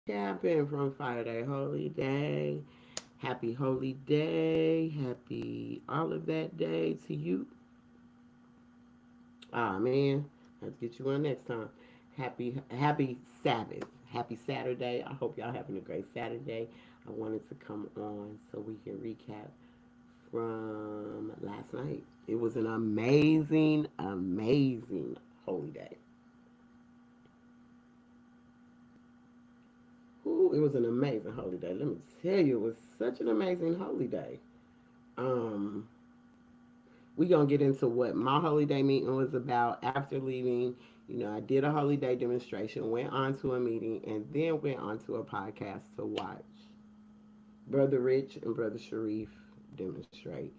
recapping from Friday Holy Day. Happy Holy Day. Happy all of that day to you. Ah man, let's get you one next time. Happy Sabbath. Happy Saturday. I hope y'all having a great Saturday. I wanted to come on so we can recap from last night. It was an amazing holy day. Ooh, it was an amazing holy day. Let me tell you, it was such an amazing holy day. Um, we gonna get into what my holy day meeting was about after leaving. I did a holy day demonstration, went on to a meeting, and then went on to a podcast to watch Brother Rich and Brother Sharif demonstrate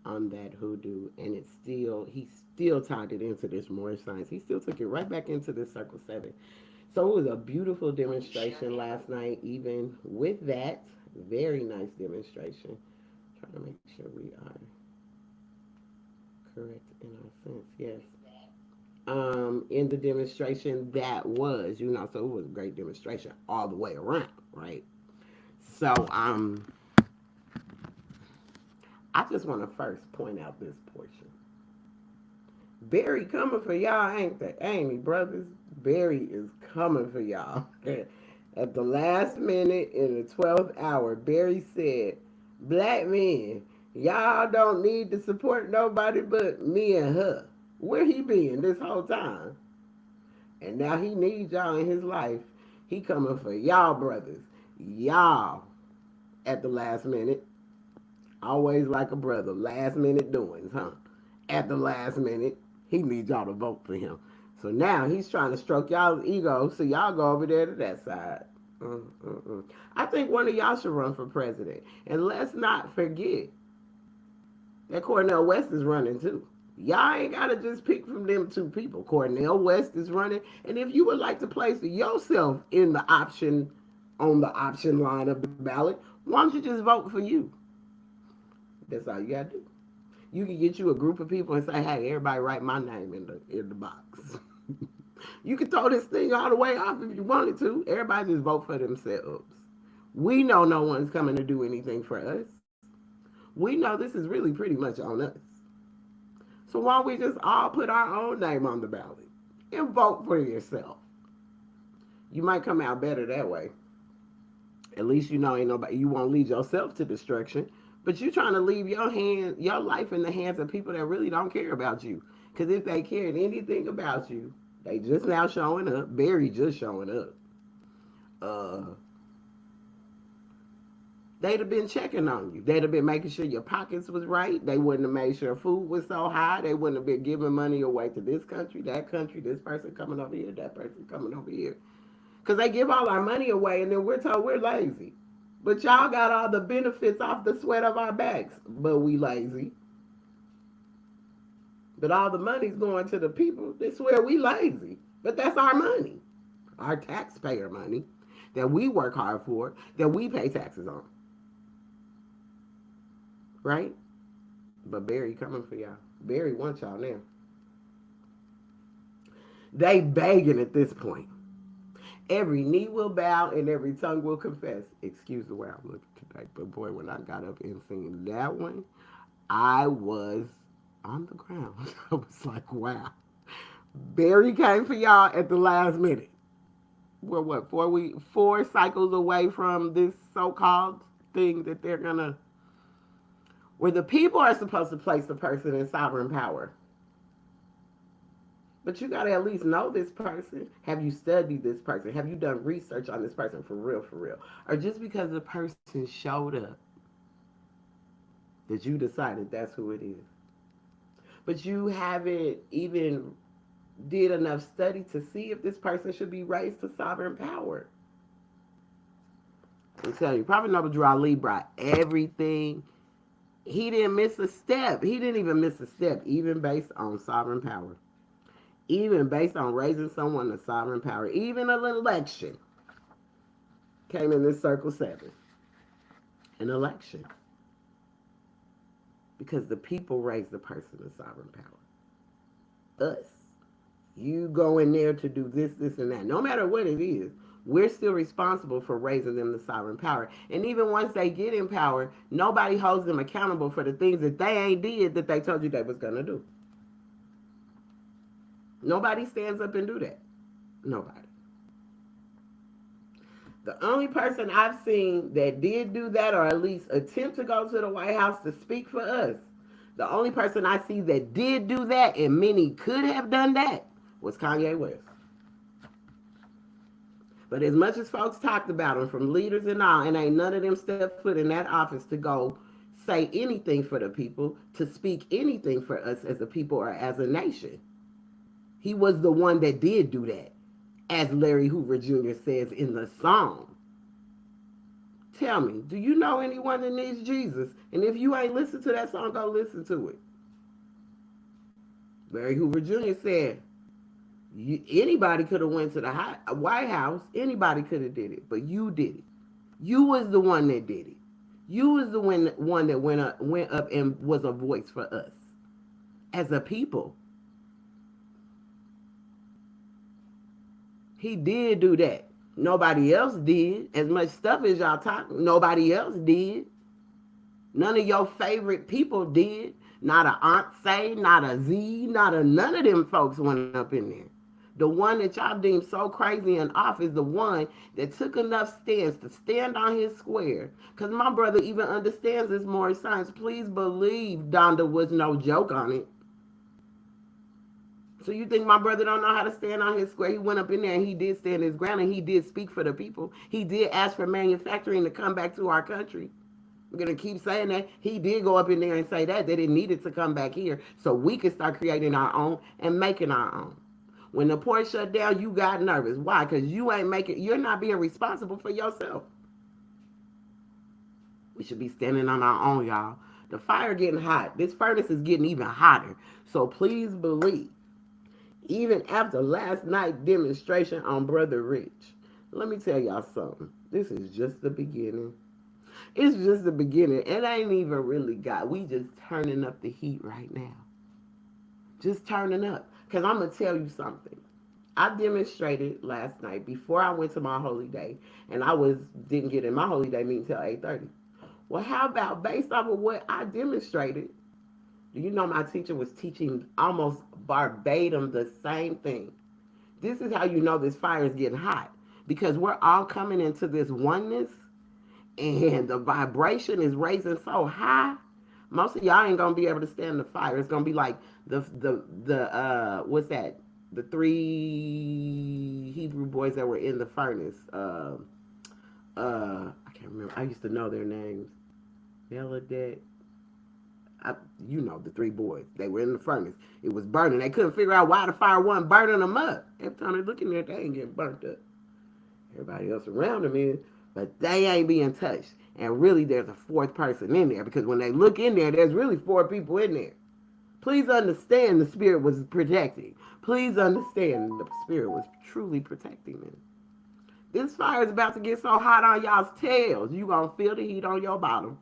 on that hoodoo, and he still tied it into this more science. He still took it right back into this circle seven. So it was a beautiful demonstration last night, even with that. Very nice demonstration. Trying to make sure we are correct in our sense. Yes. In the demonstration that was, so it was a great demonstration all the way around, right? So I just want to first point out this portion. Barry coming for y'all, ain't they? Ain't he, brothers? Barry is coming for y'all. At the last minute in the 12th hour, Barry said, "Black men, y'all don't need to support nobody but me and her." Where he been this whole time? And now he needs y'all in his life. He coming for y'all, brothers. Y'all at the last minute. Always like a brother. Last minute doings, huh? At the last minute, he needs y'all to vote for him. So now he's trying to stroke y'all's ego so y'all go over there to that side. I think one of y'all should run for president. And let's not forget that Cornel West is running too. Y'all ain't got to just pick from them two people. Cornel West is running. And if you would like to place yourself in the option, on the option line of the ballot, why don't you just vote for you? That's all you got to do. You can get you a group of people and say, "Hey, everybody write my name in the box." You can throw this thing all the way off if you wanted to. Everybody just vote for themselves. We know no one's coming to do anything for us. We know this is really pretty much on us. So why don't we just all put our own name on the ballot and vote for yourself? You might come out better that way. At least you know ain't nobody. You won't lead yourself to destruction, but you trying to leave your life in the hands of people that really don't care about you. Because if they cared anything about you, they just now showing up. Barry just showing up. Uh, they'd have been checking on you. They'd have been making sure your pockets was right. They wouldn't have made sure food was so high. They wouldn't have been giving money away to this country, this person coming over here, that person coming over here. Because they give all our money away and then we're told we're lazy. But y'all got all the benefits off the sweat of our backs, but we lazy. But all the money's going to the people that swear we lazy. But that's our money, our taxpayer money that we work hard for, that we pay taxes on, right? But Barry coming for y'all. Barry wants y'all now. They begging at this point. Every knee will bow and every tongue will confess. Excuse the way I'm looking today, but boy, when I got up and seen that one, I was on the ground. I was like, wow. Barry came for y'all at the last minute. We're what, 4 cycles away from this so-called thing that they're gonna, where the people are supposed to place the person in sovereign power. But you gotta at least know this person. Have you studied this person? Have you done research on this person for real, for real? Or just because the person showed up, that you decided that's who it is. But you haven't even did enough study to see if this person should be raised to sovereign power. I'm telling you, Prophet Noble Drew Ali brought everything. He didn't miss a step. He didn't even miss a step, even based on sovereign power. Even based on raising someone to sovereign power. Even an election came in this circle 7. An election. Because the people raised the person to sovereign power. Us. You go in there to do this, this, and that. No matter what it is, We're still responsible for raising them to sovereign power. And even once they get in power, nobody holds them accountable for the things that they ain't did that they told you they was going to do. Nobody stands up and do that. Nobody. The only person I've seen that did do that, or at least attempt to go to the White House to speak for us, the only person I see that did do that, and many could have done that, was Kanye West. But as much as folks talked about him, from leaders and all, and ain't none of them stepped foot in that office to go say anything for the people, to speak anything for us as a people or as a nation. He was the one that did do that, as Larry Hoover Jr. says in the song. Tell me, do you know anyone that needs Jesus? And if you ain't listened to that song, go listen to it. Larry Hoover Jr. said, anybody could have went to the White House. Anybody could have did it, but you did it. You was the one that did it. You was the one that went up and was a voice for us as a people. He did do that. Nobody else did. As much stuff as y'all talking, nobody else did. None of your favorite people did. Not a Aunt Say, not a Z, not a none of them folks went up in there. The one that y'all deemed so crazy in office, the one that took enough stands to stand on his square. Because my brother even understands this more science. Please believe Donda was no joke on it. So you think my brother don't know how to stand on his square? He went up in there and he did stand his ground, and he did speak for the people. He did ask for manufacturing to come back to our country. We're going to keep saying that. He did go up in there and say that it needed to come back here so we could start creating our own and making our own. When the port shut down, you got nervous. Why? Because you're not being responsible for yourself. We should be standing on our own, y'all. The fire getting hot. This furnace is getting even hotter. So please believe, even after last night's demonstration on Brother Rich, let me tell y'all something. This is just the beginning. It's just the beginning. It ain't even really we just turning up the heat right now. Just turning up. Because I'm going to tell you something. I demonstrated last night before I went to my holy day, and didn't get in my holy day meeting until 8:30. Well, how about based off of what I demonstrated, do you know my teacher was teaching almost verbatim the same thing? This is how you know this fire is getting hot. Because we're all coming into this oneness, and the vibration is raising so high. Most of y'all ain't gonna be able to stand the fire. It's gonna be like the what's that? The 3 Hebrew boys that were in the furnace. I can't remember. I used to know their names. Meladeth. You know the 3 boys. They were in the furnace. It was burning. They couldn't figure out why the fire wasn't burning them up. Every time they look in there, they ain't getting burnt up. Everybody else around them is, but they ain't being touched. And really, there's a 4th person in there, because when they look in there, there's really 4 people in there. Please understand the Spirit was protecting. Please understand the Spirit was truly protecting them. This fire is about to get so hot on y'all's tails, you gonna feel the heat on your bottom.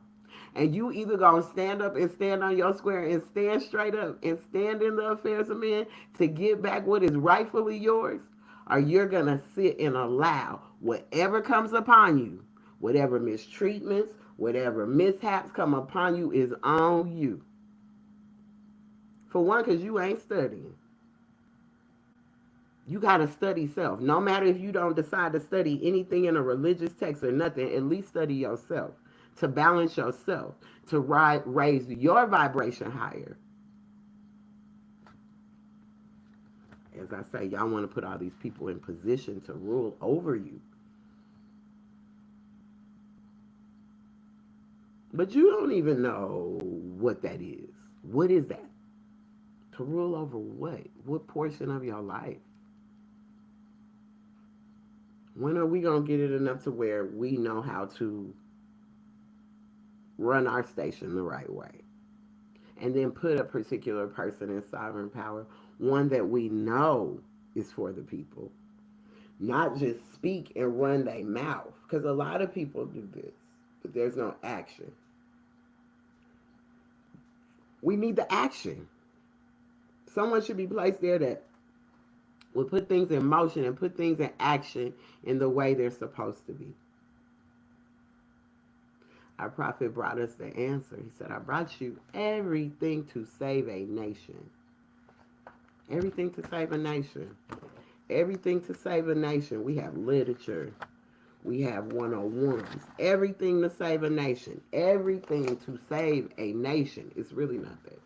And you either gonna stand up and stand on your square and stand straight up and stand in the affairs of men to get back what is rightfully yours, or you're gonna sit and allow whatever comes upon you, whatever mistreatments, whatever mishaps come upon you, is on you. For one, because you ain't studying. You got to study self. No matter if you don't decide to study anything in a religious text or nothing, at least study yourself, to balance yourself, to raise your vibration higher. As I say, y'all want to put all these people in position to rule over you. But you don't even know what that is. What is that? To rule over what? What portion of your life? When are we going to get it enough to where we know how to run our station the right way? And then put a particular person in sovereign power, one that we know is for the people. Not just speak and run their mouth. Because a lot of people do this, but there's no action. We need the action. Someone should be placed there that will put things in motion and put things in action in the way they're supposed to be. Our prophet brought us the answer. He said, I brought you everything to save a nation. Everything to save a nation. Everything to save a nation. We have literature. We have 101s. Everything to save a nation. Everything to save a nation. It's really not that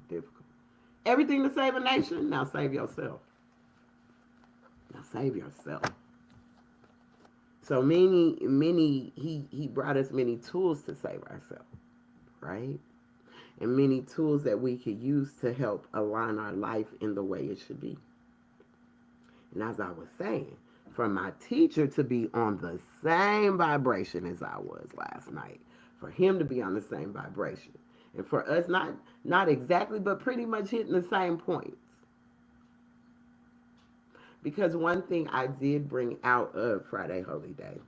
difficult. Everything to save a nation. Now save yourself. Now save yourself. So he brought us many tools to save ourselves, right? And many tools that we could use to help align our life in the way it should be. And as I was saying, for my teacher to be on the same vibration as I was last night, for him to be on the same vibration, and for us not exactly, but pretty much hitting the same points. Because one thing I did bring out of Friday Holy Day,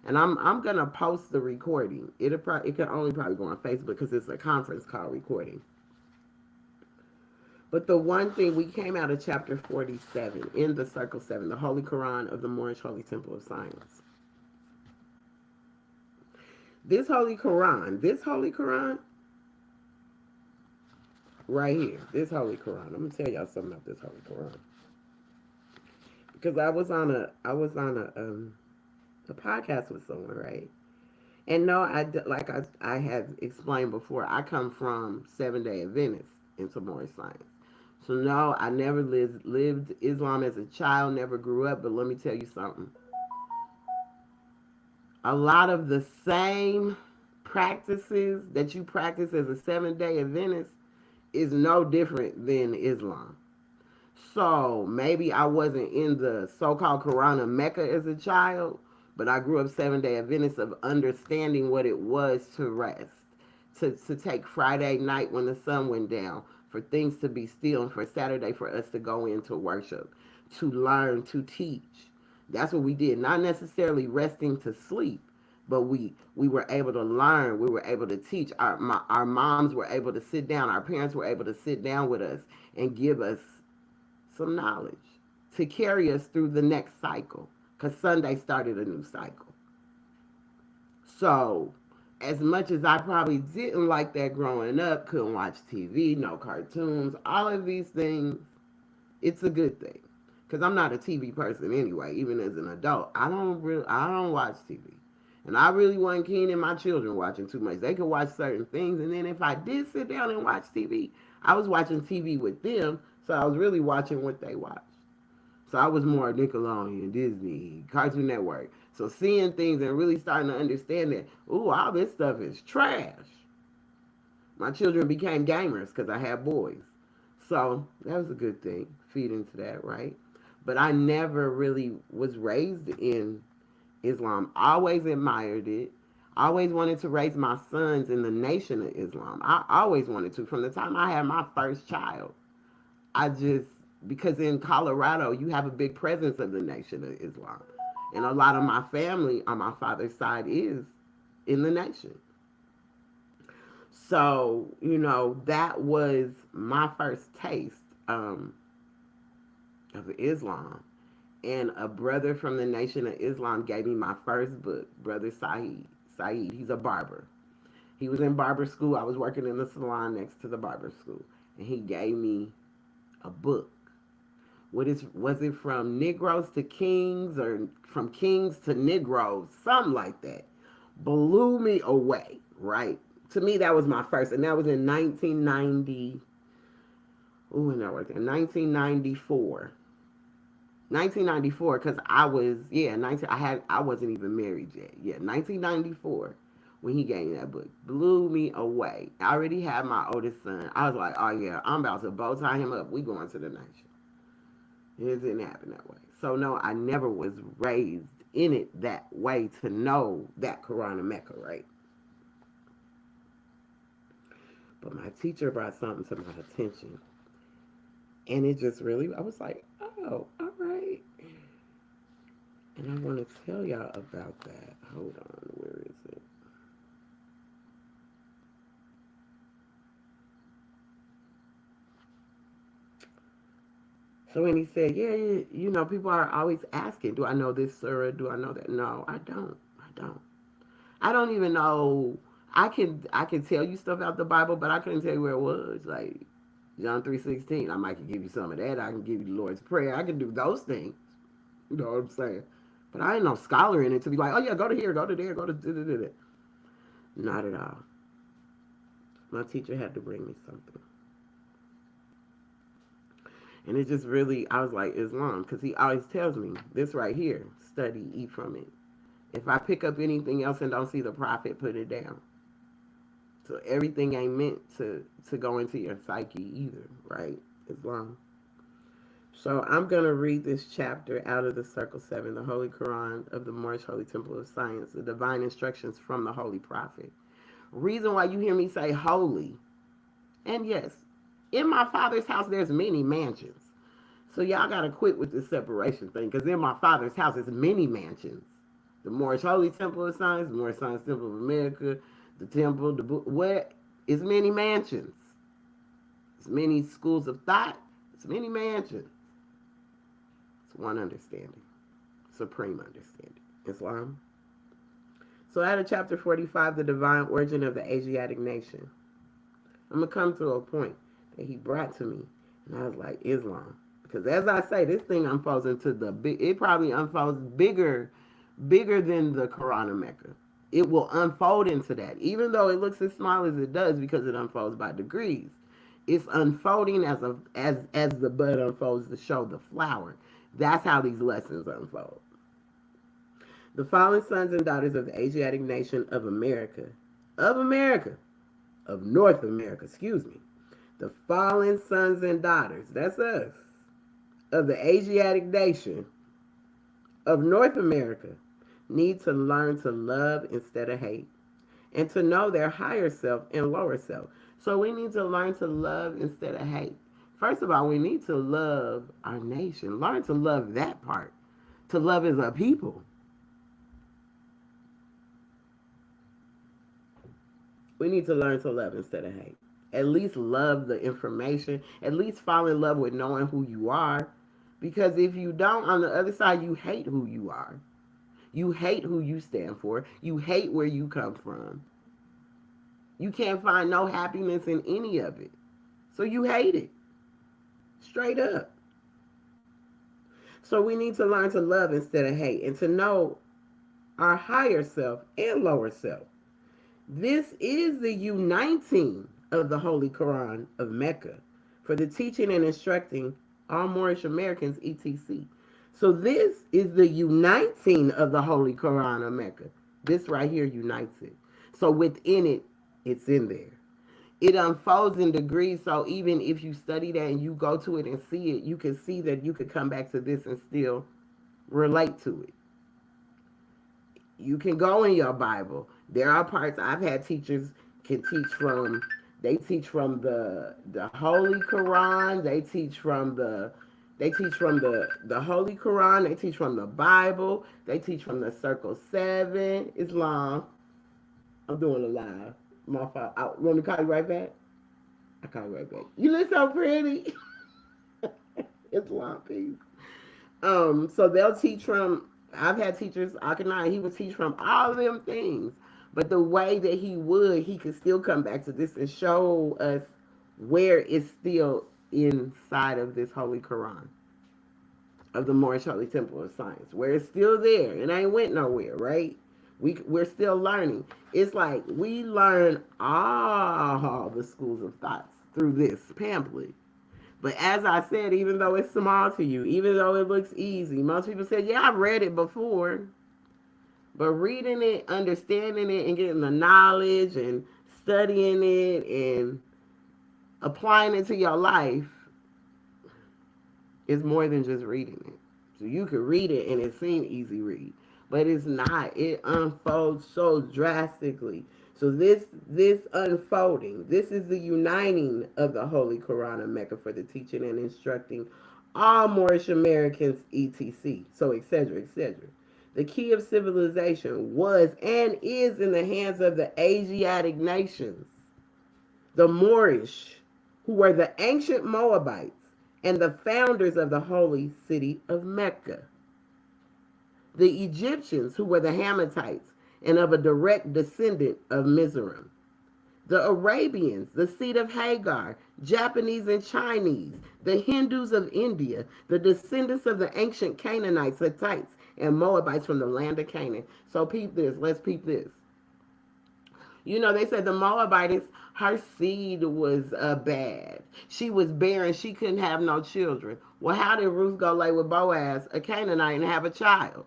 and I'm gonna post the recording. It can only probably go on Facebook because it's a conference call recording. But the one thing we came out of chapter 47 in the Circle 7, the Holy Quran of the Moorish Holy Temple of Science. This Holy Quran, right here, this Holy Quran. I'm gonna tell y'all something about this Holy Quran because I was on a podcast with someone, right? And no, I had explained before, I come from 7-day Adventist into Moorish science. So no, I never lived Islam as a child, never grew up, but let me tell you something. A lot of the same practices that you practice as a 7-day Adventist is no different than Islam. So maybe I wasn't in the so-called Quran of Mecca as a child, but I grew up 7-day Adventist of understanding what it was to rest, to take Friday night when the sun went down, for things to be still, and for Saturday for us to go into worship, to learn, to teach. That's what we did. Not necessarily resting to sleep, but we were able to learn. We were able to teach. Our moms were able to sit down. Our parents were able to sit down with us and give us some knowledge to carry us through the next cycle, because Sunday started a new cycle. So, as much as I probably didn't like that growing up, couldn't watch TV, no cartoons, all of these things, it's a good thing. Because I'm not a TV person anyway, even as an adult. I don't watch TV. And I really wasn't keen in my children watching too much. They could watch certain things, and then if I did sit down and watch TV, I was watching TV with them, so I was really watching what they watched. So I was more Nickelodeon, Disney, Cartoon Network. So seeing things and really starting to understand that, ooh, all this stuff is trash. My children became gamers because I had boys. So that was a good thing, feed into that, right? But I never really was raised in Islam. I always admired it. I always wanted to raise my sons in the nation of Islam. I always wanted to. From the time I had my first child, I just, because in Colorado, you have a big presence of the Nation of Islam. And a lot of my family on my father's side is in the nation. So, that was my first taste of Islam. And a brother from the Nation of Islam gave me my first book, Brother Saeed. Saeed, he's a barber. He was in barber school. I was working in the salon next to the barber school. And he gave me a book. Was it from Negroes to Kings or from Kings to Negroes? Something like that. Blew me away, right? To me, that was my first. And that was in 1990. Ooh, and that was in 1994. 1994, because I was, yeah, 19, I wasn't even married yet. Yeah, 1994 when he gave me that book. Blew me away. I already had my oldest son. I was like, oh yeah, I'm about to bow tie him up. We going to the nation. It didn't happen that way. So no, I never was raised in it that way to know that Quran of Mecca, right? But my teacher brought something to my attention. And it just really, I was like, oh, all right. And I want to tell y'all about that. Hold on, where is it? So when he said, yeah, people are always asking, do I know this surah? Do I know that? No, I don't. I don't. I don't even know. I can tell you stuff out the Bible, but I couldn't tell you where it was. Like John 3:16. I might can give you some of that. I can give you the Lord's Prayer. I can do those things. You know what I'm saying? But I ain't no scholar in it to be like, oh yeah, go to here, go to there, go to da. Not at all. My teacher had to bring me something. And it just really, I was like, Islam, because he always tells me, this right here, study, eat from it. If I pick up anything else and don't see the prophet, put it down. So everything ain't meant to go into your psyche either, right? Islam. So I'm going to read this chapter out of the Circle 7, the Holy Quran of the Moorish Holy Temple of Science, the divine instructions from the Holy Prophet. Reason why you hear me say holy, and yes, in my Father's house there's many mansions. So y'all got to quit with this separation thing, because in my Father's house there's many mansions. The Moorish Holy Temple of Science, the Moorish Science Temple of America, the temple, the book, what is many mansions. It's many schools of thought. It's many mansions. It's one understanding, supreme understanding. Islam. So out of chapter 45, the divine origin of the Asiatic nation, I'm going to come to a point that he brought to me, and I was like, Islam. Because as I say, this thing unfolds into the big, it probably unfolds bigger than the Quran of Mecca. It will unfold into that, even though it looks as small as it does because it unfolds by degrees. It's unfolding as the bud unfolds to show the flower. That's how these lessons unfold. The fallen sons and daughters of the Asiatic nation of America, of America, of North America, excuse me. The fallen sons and daughters, that's us, of the Asiatic nation of North America need to learn to love instead of hate and to know their higher self and lower self. So we need to learn to love instead of hate. First of all, we need to love our nation. Learn to love that part. To love as a people. We need to learn to love instead of hate. At least love the information. At least fall in love with knowing who you are. Because if you don't, on the other side, you hate who you are. You hate who you stand for. You hate where you come from. You can't find no happiness in any of it. So you hate it. Straight up. So we need to learn to love instead of hate and to know our higher self and lower self. This is the uniting of the Holy Quran of Mecca for the teaching and instructing all Moorish Americans, etc. So this is the uniting of the Holy Quran of Mecca. This right here unites it. So within it, it's in there. It unfolds in degrees, so even if you study that and you go to it and see it, you can see that you could come back to this and still relate to it. You can go in your Bible. There are parts I've had teachers can teach from. They teach from the Holy Quran. They teach from the Holy Quran. They teach from the Bible. They teach from the Circle 7. Islam. I'm doing a live. My fault. I want to call you right back. I call you right back. You look so pretty. Islam, peace. So they'll teach from. I've had teachers. Akanai, he would teach from all of them things, but the way that he could still come back to this and show us where it's still inside of this Holy Quran of the Moorish Holy Temple of Science, where it's still there and ain't went nowhere, right? We're still learning. It's like we learn all the schools of thoughts through this pamphlet. But as I said, even though it's small to you, even though it looks easy, most people say, yeah, I've read it before. But reading it, understanding it, and getting the knowledge and studying it and applying it to your life is more than just reading it. So you could read it and it seems easy read. But it's not. It unfolds so drastically. So this unfolding, this is the uniting of the Holy Quran of Mecca for the teaching and instructing all Moorish Americans, etc. So etc. etc. The key of civilization was and is in the hands of the Asiatic nations, the Moorish, who were the ancient Moabites and the founders of the holy city of Mecca. The Egyptians, who were the Hammatites, and of a direct descendant of Mizraim. The Arabians, the seed of Hagar, Japanese and Chinese, the Hindus of India, the descendants of the ancient Canaanites, Hittites, and Moabites from the land of Canaan. So peep this, let's peep this. You know, they said the Moabites, her seed was bad. She was barren. She couldn't have no children. Well, how did Ruth go lay with Boaz, a Canaanite, and have a child?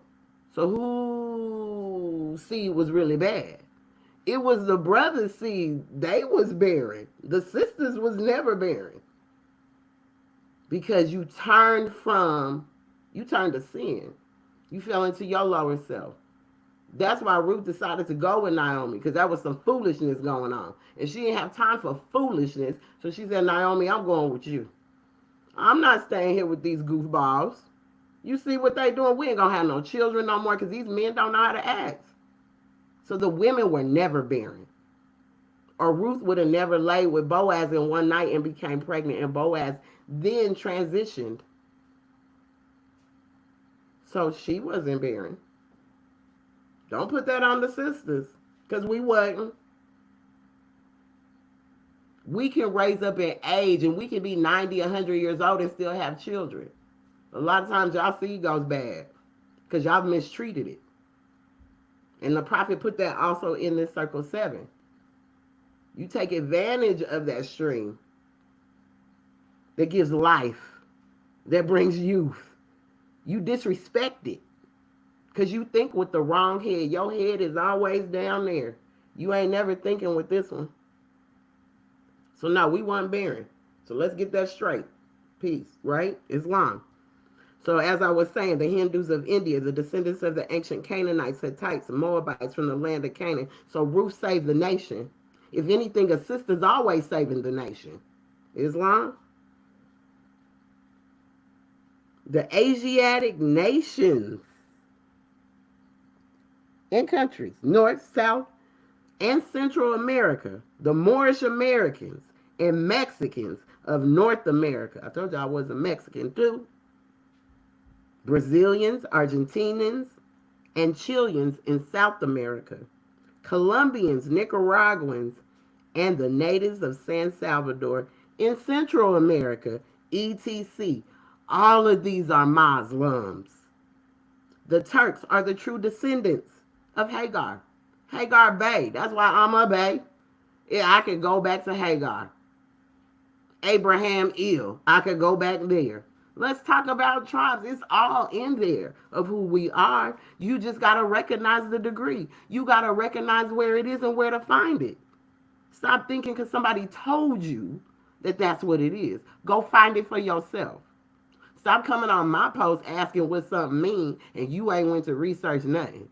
So whose seed was really bad? It was the brothers' seed. They was barren. The sisters was never barren. Because you turned to sin. You fell into your lower self. That's why Ruth decided to go with Naomi, because that was some foolishness going on. And she didn't have time for foolishness. So she said, Naomi, I'm going with you. I'm not staying here with these goofballs. You see what they doing? We ain't going to have no children no more because these men don't know how to act. So the women were never barren. Or Ruth would have never laid with Boaz in one night and became pregnant. And Boaz then transitioned. So she wasn't barren. Don't put that on the sisters, because we wasn't. We can raise up in age, and we can be 90, 100 years old and still have children. A lot of times y'all seed goes bad because y'all mistreated it. And the prophet put that also in this circle 7. You take advantage of that stream that gives life, that brings youth. You disrespect it. Because you think with the wrong head. Your head is always down there. You ain't never thinking with this one. So no, we weren't barren. So let's get that straight. Peace, right? Islam. So as I was saying, the Hindus of India, the descendants of the ancient Canaanites, Hittites, and Moabites from the land of Canaan. So Ruth saved the nation. If anything, a sister's always saving the nation. Islam. The Asiatic nations and countries, North, South, and Central America, the Moorish Americans and Mexicans of North America. I told you I was a Mexican too. Brazilians, Argentinians, and Chileans in South America. Colombians, Nicaraguans, and the natives of San Salvador in Central America, etc. All of these are Muslims. The Turks are the true descendants of Hagar. Hagar Bay. That's why I'm a Bay. Yeah, I could go back to Hagar. Abraham Il. I could go back there. Let's talk about tribes. It's all in there of who we are. You just got to recognize the degree. You got to recognize where it is and where to find it. Stop thinking because somebody told you that that's what it is. Go find it for yourself. Stop coming on my post asking what something means and you ain't went to research nothing.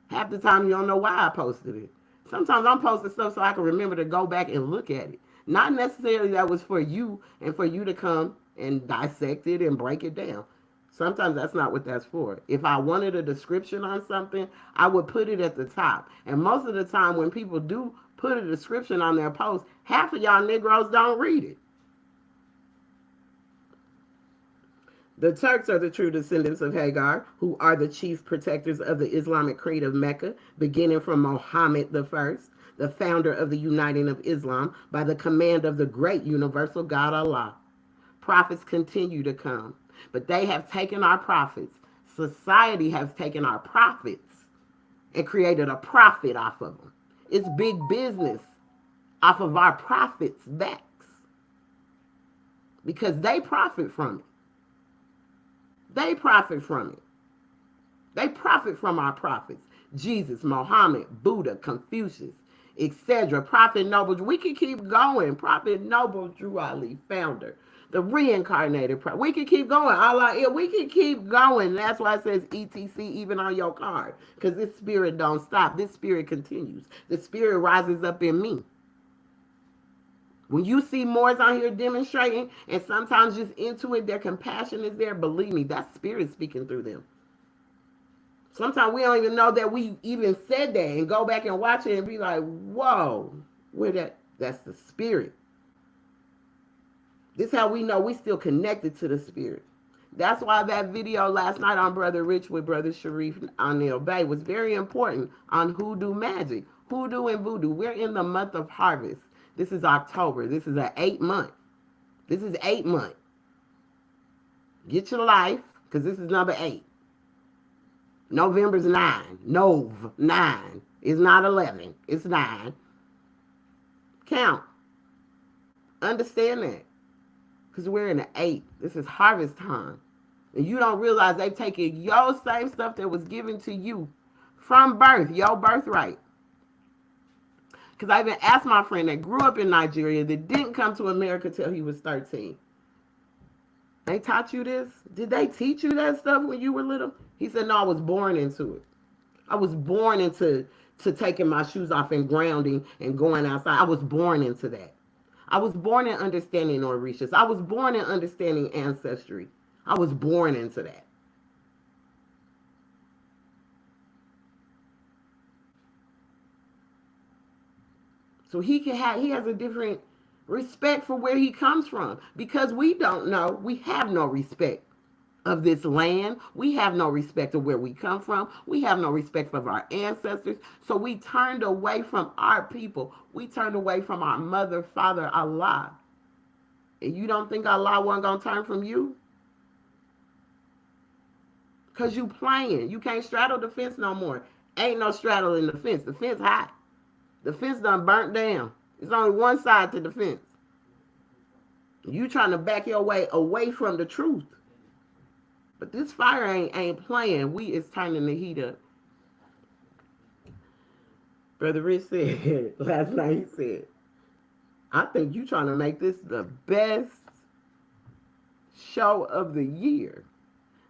Half the time you don't know why I posted it. Sometimes I'm posting stuff so I can remember to go back and look at it. Not necessarily that was for you and for you to come and dissect it and break it down. Sometimes that's not what that's for. If I wanted a description on something, I would put it at the top. And most of the time when people do put a description on their post, half of y'all Negroes don't read it. The Turks are the true descendants of Hagar, who are the chief protectors of the Islamic creed of Mecca, beginning from Muhammad I, the founder of the uniting of Islam, by the command of the great universal God Allah. Prophets continue to come, but they have taken our prophets. Society has taken our prophets and created a profit off of them. It's big business off of our prophets' backs because they profit from it. They profit from it. They profit from our prophets. Jesus, Muhammad, Buddha, Confucius, etc. Prophet Noble. We can keep going. Prophet Noble Drew Ali, founder. The reincarnated prophet. We can keep going. Allah, we can keep going. That's why it says ETC even on your card. Because this spirit don't stop. This spirit continues. The spirit rises up in me. When you see Moors out here demonstrating and sometimes just into it, their compassion is there, believe me, that spirit speaking through them. Sometimes we don't even know that we even said that and go back and watch it and be like, whoa, where that's the spirit. This is how we know we still connected to the spirit. That's why that video last night on Brother Rich with Brother Sharif Anil Bay was very important on hoodoo magic. Hoodoo and voodoo. We're in the month of harvest. This is October. This is an 8 month. This is 8 month. Get your life, because this is number 8. November's 9. Nov, 9. It's not 11. It's 9. Count. Understand that. Because we're in the 8. This is harvest time. And you don't realize they've taken your same stuff that was given to you from birth, your birthright. Because I even asked my friend that grew up in Nigeria that didn't come to America till he was 13. They taught you this? Did they teach you that stuff when you were little? He said, no, I was born into it. I was born into taking my shoes off and grounding and going outside. I was born into that. I was born in understanding Orishas. I was born in understanding ancestry. I was born into that. So he has a different respect for where he comes from. Because we don't know, we have no respect of this land. We have no respect of where we come from. We have no respect for our ancestors. So we turned away from our people. We turned away from our mother, father, Allah. And you don't think Allah wasn't going to turn from you? Because you playing. You can't straddle the fence no more. Ain't no straddling the fence. The fence hot. The fence done burnt down. There's only one side to the fence. You trying to back your way away from the truth. But this fire ain't playing. We is turning the heat up. Brother Rich said, last night he said, I think you trying to make this the best show of the year.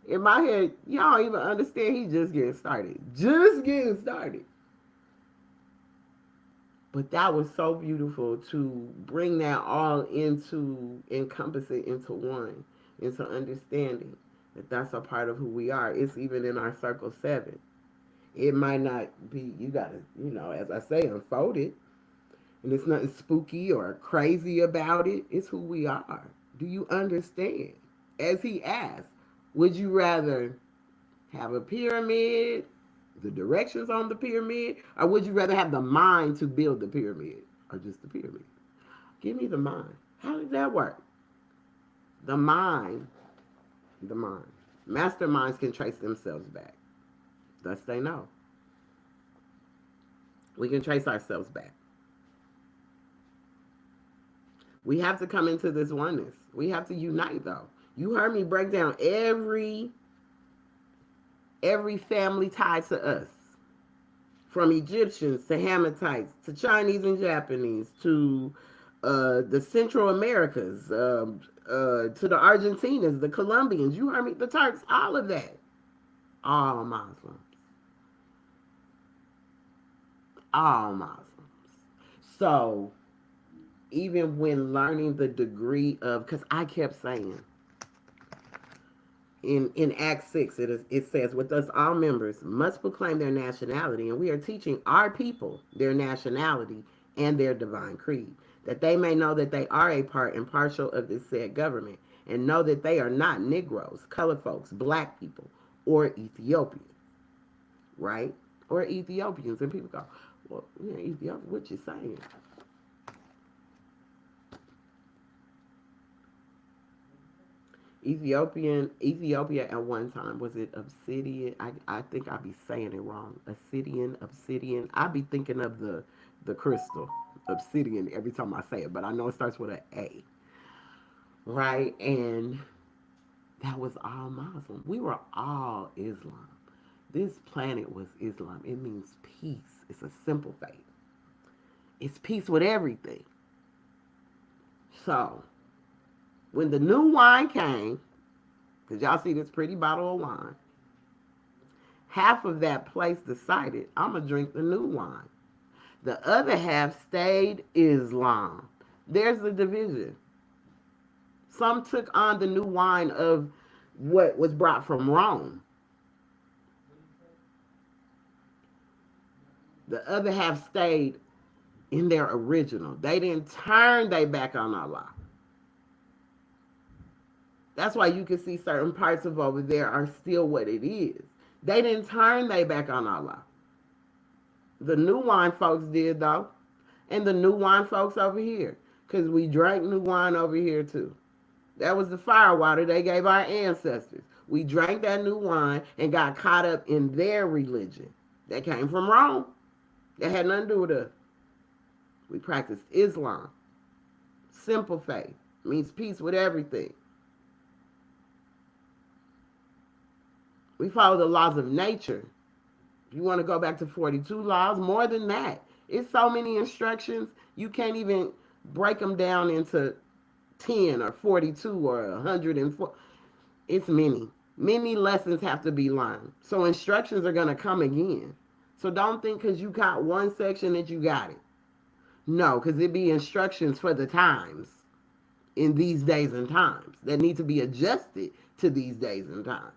In my head, y'all don't even understand he just getting started. Just getting started. But that was so beautiful to bring that all into, encompass it into one, into understanding that that's a part of who we are. It's even in our circle 7. It might not be, you gotta, as I say, unfold it. And it's nothing spooky or crazy about it. It's who we are. Do you understand? As he asked, would you rather have a pyramid, the directions on the pyramid, or would you rather have the mind to build the pyramid, or just the pyramid? Give me the mind. How does that work? The mind. Masterminds can trace themselves back. Thus they know. We can trace ourselves back. We have to come into this oneness. We have to unite, though. You heard me break down every family tied to us. From Egyptians to Hammatites to Chinese and Japanese to the Central Americas to the Argentinians, the Colombians. You heard me, the Turks, all of that. All Muslims. All Muslims. So, even when learning the degree of, because I kept saying, in Acts 6, it says, with us all members must proclaim their nationality, and we are teaching our people their nationality and their divine creed, that they may know that they are a part and partial of this said government, and know that they are not Negroes, colored folks, black people, or Ethiopians, right? Or Ethiopians. And people go, well, yeah, Ethiopia, what you saying? Ethiopia at one time, was it obsidian? I think I'd be saying it wrong. Obsidian. I'd be thinking of the crystal, obsidian, every time I say it, but I know it starts with an A. Right? And that was all Muslim. We were all Islam. This planet was Islam. It means peace. It's a simple faith. It's peace with everything. So, when the new wine came, because y'all see this pretty bottle of wine, half of that place decided, I'm going to drink the new wine. The other half stayed Islam. There's the division. Some took on the new wine of what was brought from Rome. The other half stayed in their original. They didn't turn their back on Allah. That's why you can see certain parts of over there are still what it is. They didn't turn their back on Allah. The new wine folks did though, and the new wine folks over here, because we drank new wine over here too. That was the fire water they gave our ancestors. We drank that new wine and got caught up in their religion. That came from Rome. That had nothing to do with us. We practiced Islam. Simple faith. Means peace with everything. We follow the laws of nature. If you want to go back to 42 laws, more than that. It's so many instructions, you can't even break them down into 10 or 42 or 104. It's many. Many lessons have to be learned. So instructions are going to come again. So don't think because you got one section that you got it. No, because it be instructions for the times in these days and times that need to be adjusted to these days and times.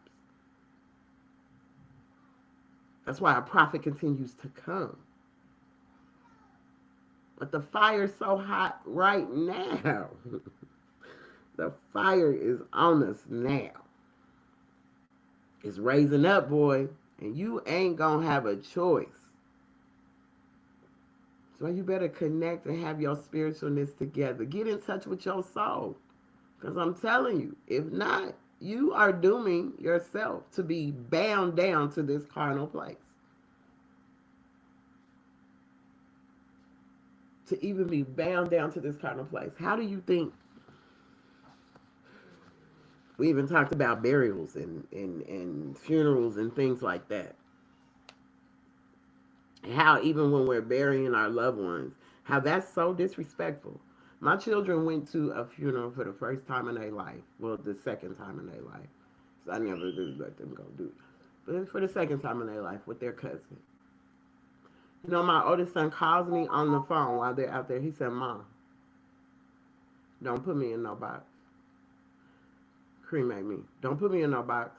That's why a prophet continues to come. But the fire's so hot right now. The fire is on us now. It's raising up, boy, and you ain't gonna have a choice. So you better connect and have your spiritualness together. Get in touch with your soul. Because I'm telling you, if not, you are dooming yourself to be bound down to this carnal place. To even be bound down to this carnal place. How do you think? We even talked about burials and funerals and things like that. How even when we're burying our loved ones, how that's so disrespectful. My children went to a funeral for the first time in their life. Well, the second time in their life. So I never really let them go do it. But for the second time in their life with their cousin. You know, my oldest son calls me on the phone while they're out there. He said, Mom, don't put me in no box. Cremate me. Don't put me in no box.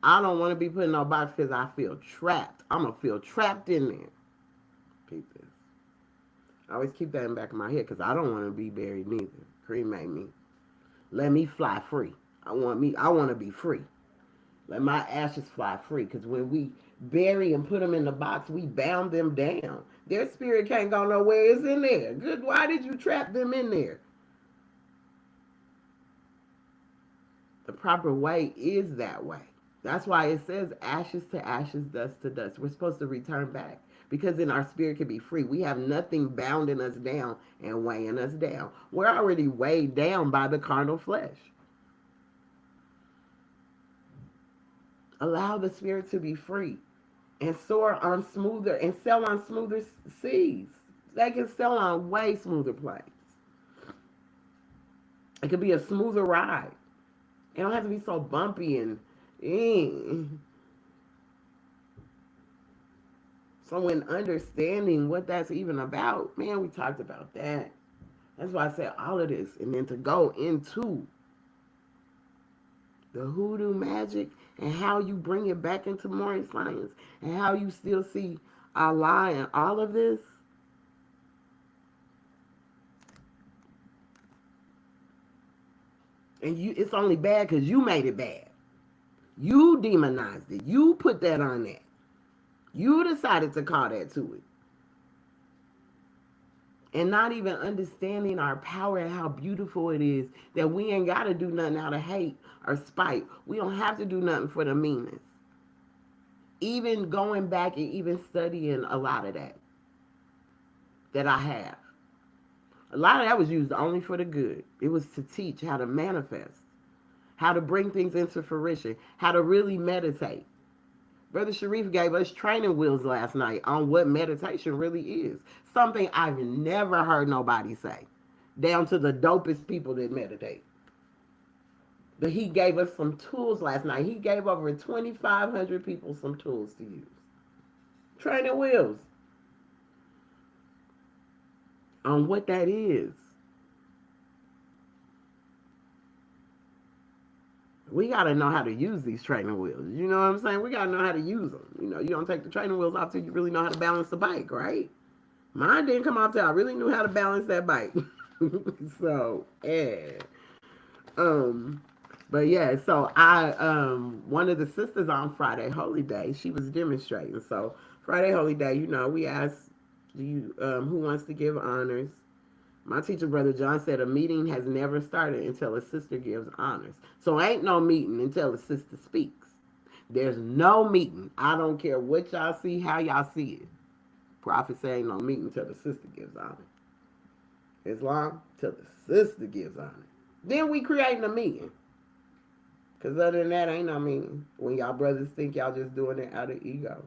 I don't want to be put in no box because I feel trapped. I'm going to feel trapped in there. Peep this. I always keep that in the back of my head because I don't want to be buried neither. Cremate me. Let me fly free. I want to be free. Let my ashes fly free because when we bury and put them in the box, we bound them down. Their spirit can't go nowhere. It's in there. Good. Why did you trap them in there? The proper way is that way. That's why it says ashes to ashes, dust to dust. We're supposed to return back because then our spirit can be free. We have nothing bounding us down and weighing us down. We're already weighed down by the carnal flesh. Allow the spirit to be free and soar on smoother and sail on smoother seas. They can sail on way smoother planes. It could be a smoother ride. It don't have to be so bumpy and so when understanding what that's even about, man, we talked about that. That's why I said all of this. And then to go into the hoodoo magic and how you bring it back into more science and how you still see Allah and all of this. And it's only bad because you made it bad. You demonized it. You put that on there. You decided to call that to it. And not even understanding our power and how beautiful it is that we ain't got to do nothing out of hate or spite. We don't have to do nothing for the meanness. Even going back and even studying a lot of that I have. A lot of that was used only for the good. It was to teach how to manifest, how to bring things into fruition, how to really meditate. Brother Sharif gave us training wheels last night on what meditation really is. Something I've never heard nobody say, down to the dopest people that meditate. But he gave us some tools last night. He gave over 2,500 people some tools to use. Training wheels on what that is. We got to know how to use these training wheels. You know what I'm saying? We got to know how to use them. You know, you don't take the training wheels off till you really know how to balance the bike, right? Mine didn't come off till I really knew how to balance that bike. So, yeah. But yeah, so I one of the sisters on Friday Holy Day, she was demonstrating. So Friday Holy Day, we asked you who wants to give honors. My teacher, Brother John, said a meeting has never started until a sister gives honors. So ain't no meeting until a sister speaks. There's no meeting. I don't care what y'all see, how y'all see it. Prophet say ain't no meeting until the sister gives honor. Islam, till the sister gives honor. Then we creating a meeting. Because other than that, ain't no meaning. When y'all brothers think y'all just doing it out of ego,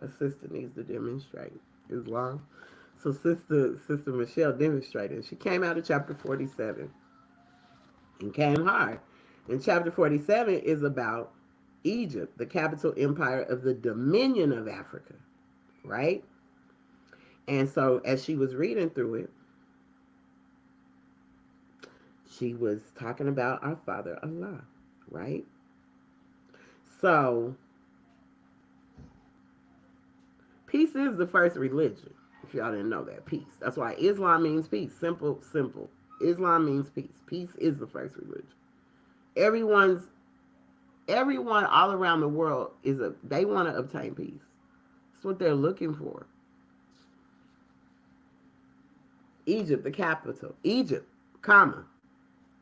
a sister needs to demonstrate Islam. So Sister Michelle demonstrated. She came out of chapter 47 and came hard. And chapter 47 is about Egypt, the capital empire of the Dominion of Africa, right? And so as she was reading through it, she was talking about our Father Allah, right? So peace is the first religion. If y'all didn't know that, peace. That's why Islam means peace. Simple, simple. Islam means peace. Peace is the first religion. Everyone's everyone all around the world they want to obtain peace. That's what they're looking for. Egypt, the capital. Egypt, comma,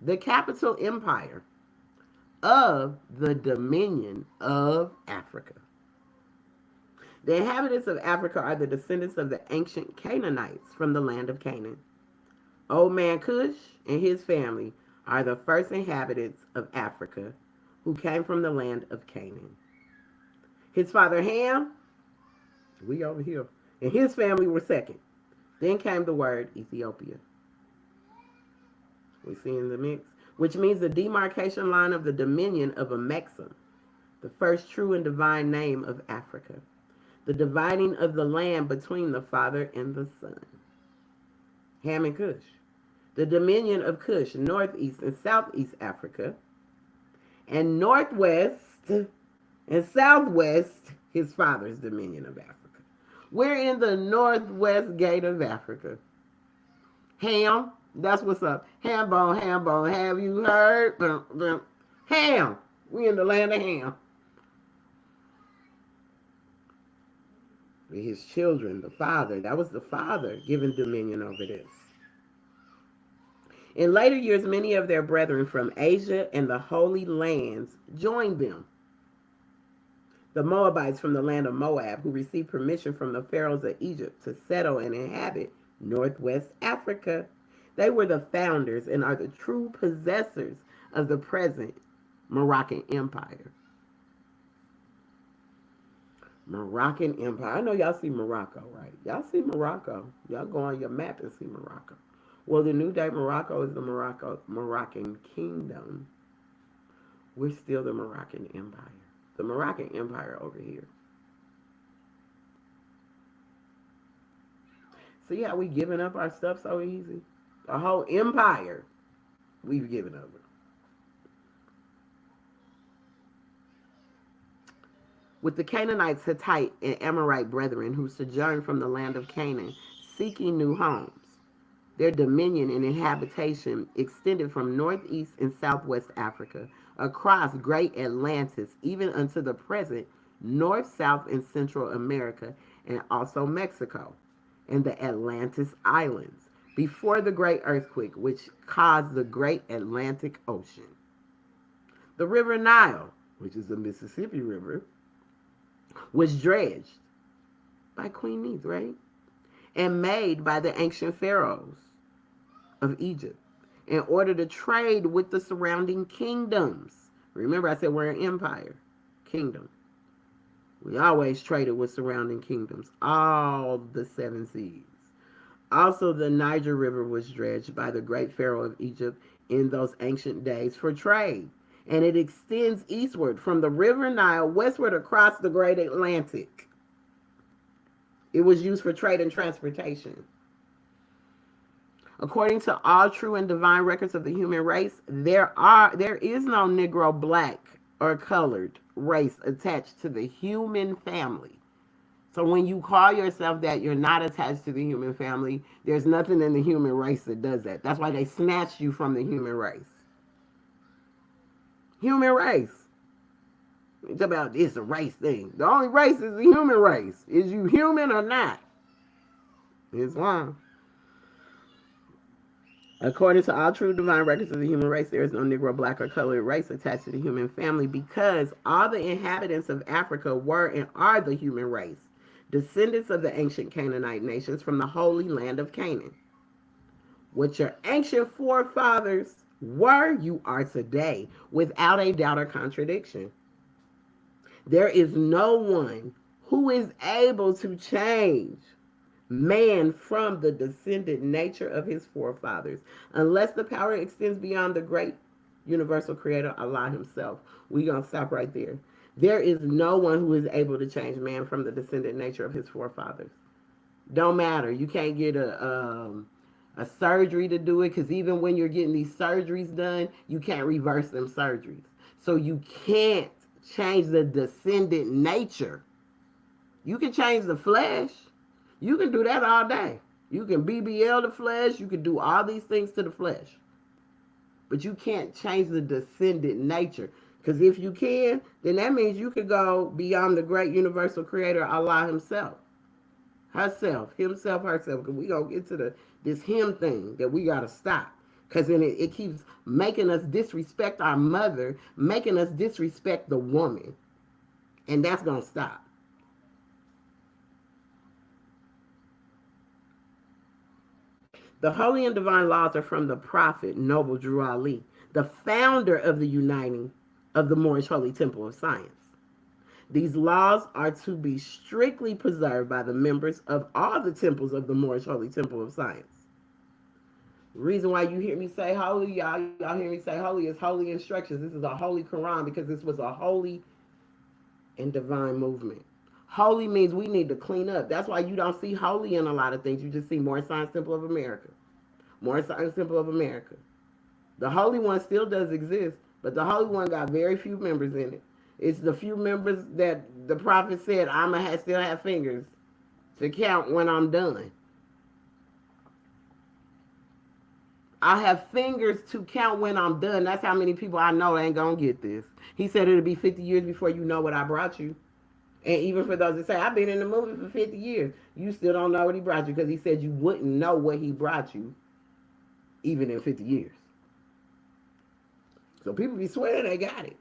the capital empire of the Dominion of Africa. The inhabitants of Africa are the descendants of the ancient Canaanites from the land of Canaan. Old man Cush and his family are the first inhabitants of Africa who came from the land of Canaan. His father Ham, we over here, and his family were second. Then came the word Ethiopia. We see in the mix, which means the demarcation line of the dominion of Amexem, the first true and divine name of Africa, the dividing of the land between the Father and the Son. Ham and Cush. The dominion of Cush, northeast and southeast Africa, and northwest and southwest, his father's dominion of Africa. We're in the northwest gate of Africa. Ham, that's what's up. Ham bone, have you heard? Ham, we in the land of Ham. His children, the father, that was the father given dominion over this. In later years, many of their brethren from Asia and the Holy Lands joined them. The Moabites from the land of Moab, who received permission from the pharaohs of Egypt to settle and inhabit northwest Africa. They were the founders and are the true possessors of the present Moroccan Empire. Moroccan Empire. I know y'all see Morocco, right? Y'all see Morocco. Y'all go on your map and see Morocco. Well, the new day Morocco is the Moroccan Kingdom. We're still the Moroccan Empire. The Moroccan Empire over here. See how we giving up our stuff so easy? The whole empire we've given over. With the Canaanites, Hittite, and Amorite brethren who sojourned from the land of Canaan, seeking new homes. Their dominion and habitation extended from northeast and southwest Africa, across great Atlantis, even unto the present North, South, and Central America, and also Mexico, and the Atlantis Islands, before the great earthquake which caused the great Atlantic Ocean. The river Nile, which is the Mississippi River, was dredged by Queen Neith, right? And made by the ancient pharaohs of Egypt in order to trade with the surrounding kingdoms. Remember, I said we're an empire, kingdom. We always traded with surrounding kingdoms, all the seven seas. Also, the Niger River was dredged by the great pharaoh of Egypt in those ancient days for trade. And it extends eastward from the river Nile westward across the great Atlantic. It was used for trade and transportation. According to all true and divine records of the human race, there is no Negro, black, or colored race attached to the human family. So when you call yourself that, you're not attached to the human family. There's nothing in the human race that does that. That's why they snatched you from the human race. Human race. It's about it's a race thing. The only race is the human race. Is you human or not? Islam. According to all true divine records of the human race, there is no Negro, black, or colored race attached to the human family because all the inhabitants of Africa were and are the human race, descendants of the ancient Canaanite nations from the holy land of Canaan. What your ancient forefathers were, you are today, without a doubt or contradiction. There is no one who is able to change man from the descendant nature of his forefathers, unless the power extends beyond the great universal creator, Allah himself. We're going to stop right there. There is no one who is able to change man from the descendant nature of his forefathers. Don't matter. You can't get a surgery to do it, because even when you're getting these surgeries done, you can't reverse them surgeries. So you can't change the descendant nature. You can change the flesh. You can do that all day. You can BBL the flesh. You can do all these things to the flesh. But you can't change the descendant nature. Because if you can, then that means you could go beyond the great universal creator, Allah himself. Herself, himself, herself. Because we going to get to this him thing that we got to stop. Because then it keeps making us disrespect our mother, making us disrespect the woman. And that's going to stop. The holy and divine laws are from the prophet Noble Drew Ali, the founder of the uniting of the Moorish Holy Temple of Science. These laws are to be strictly preserved by the members of all the temples of the Moorish Holy Temple of Science. The reason why you hear me say holy, y'all hear me say holy, is holy instructions. This is a holy Quran because this was a holy and divine movement. Holy means we need to clean up. That's why you don't see holy in a lot of things. You just see Moorish Science Temple of America. Moorish Science Temple of America. The Holy One still does exist, but the Holy One got very few members in it. It's the few members that the prophet said, I'm going to still have fingers to count when I'm done. I have fingers to count when I'm done. That's how many people I know ain't going to get this. He said it'll be 50 years before you know what I brought you. And even for those that say, I've been in the movie for 50 years, you still don't know what he brought you because he said you wouldn't know what he brought you even in 50 years. So people be swearing they got it,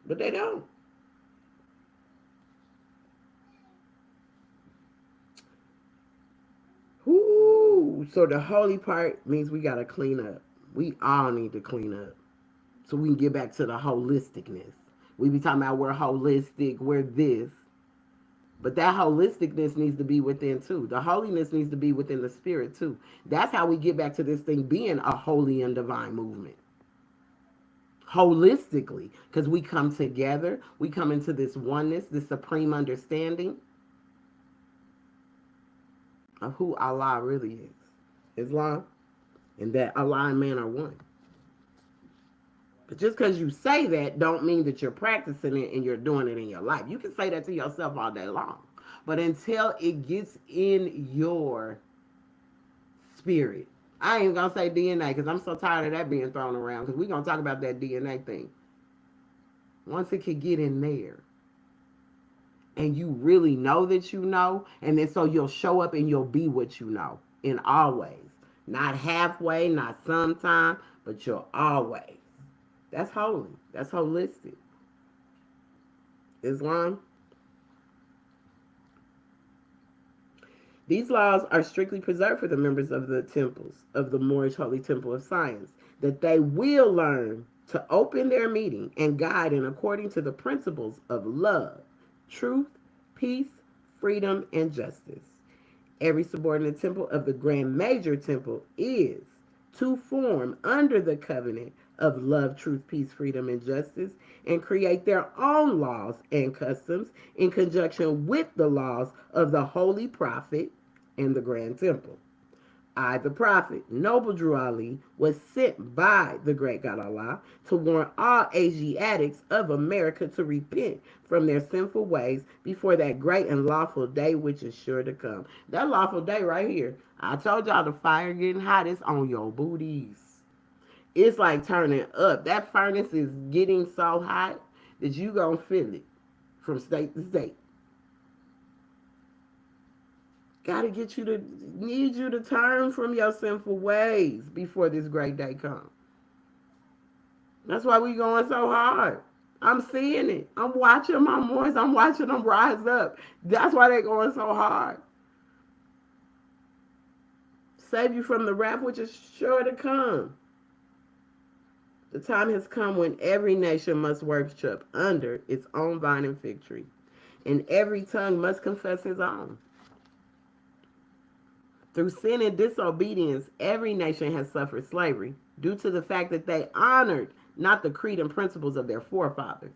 but they don't. Ooh, so the holy part means we got to clean up. We all need to clean up so we can get back to the holisticness. We be talking about we're holistic, we're this. But that holisticness needs to be within too. The holiness needs to be within the spirit too. That's how we get back to this thing being a holy and divine movement. Holistically, because we come together, we come into this oneness, this supreme understanding of who Allah really is. Islam, and that Allah and man are one. But just because you say that don't mean that you're practicing it and you're doing it in your life. You can say that to yourself all day long. But until it gets in your spirit, I ain't going to say DNA because I'm so tired of that being thrown around because we're going to talk about that DNA thing. Once it can get in there and you really know that you know, and then so you'll show up and you'll be what you know in always. Not halfway, not sometime, but you'll always. That's holy. That's holistic. Islam. These laws are strictly preserved for the members of the temples of the Moorish Holy Temple of Science, that they will learn to open their meeting and guide in according to the principles of love, truth, peace, freedom, and justice. Every subordinate temple of the Grand Major Temple is to form under the covenant of love, truth, peace, freedom, and justice, and create their own laws and customs in conjunction with the laws of the Holy Prophet and the Grand Temple. I, the Prophet, Noble Drew Ali, was sent by the great God Allah to warn all Asiatics of America to repent from their sinful ways before that great and lawful day which is sure to come. That lawful day right here. I told y'all the fire getting hot is on your booties. It's like turning up. That furnace is getting so hot that you gonna feel it from state to state. Gotta get you to need you to turn from your sinful ways before this great day comes. That's why we going so hard. I'm seeing it. I'm watching my boys. I'm watching them rise up. That's why they're going so hard. Save you from the wrath which is sure to come. The time has come when every nation must worship under its own vine and fig tree, and every tongue must confess his own. Through sin and disobedience, every nation has suffered slavery due to the fact that they honored not the creed and principles of their forefathers.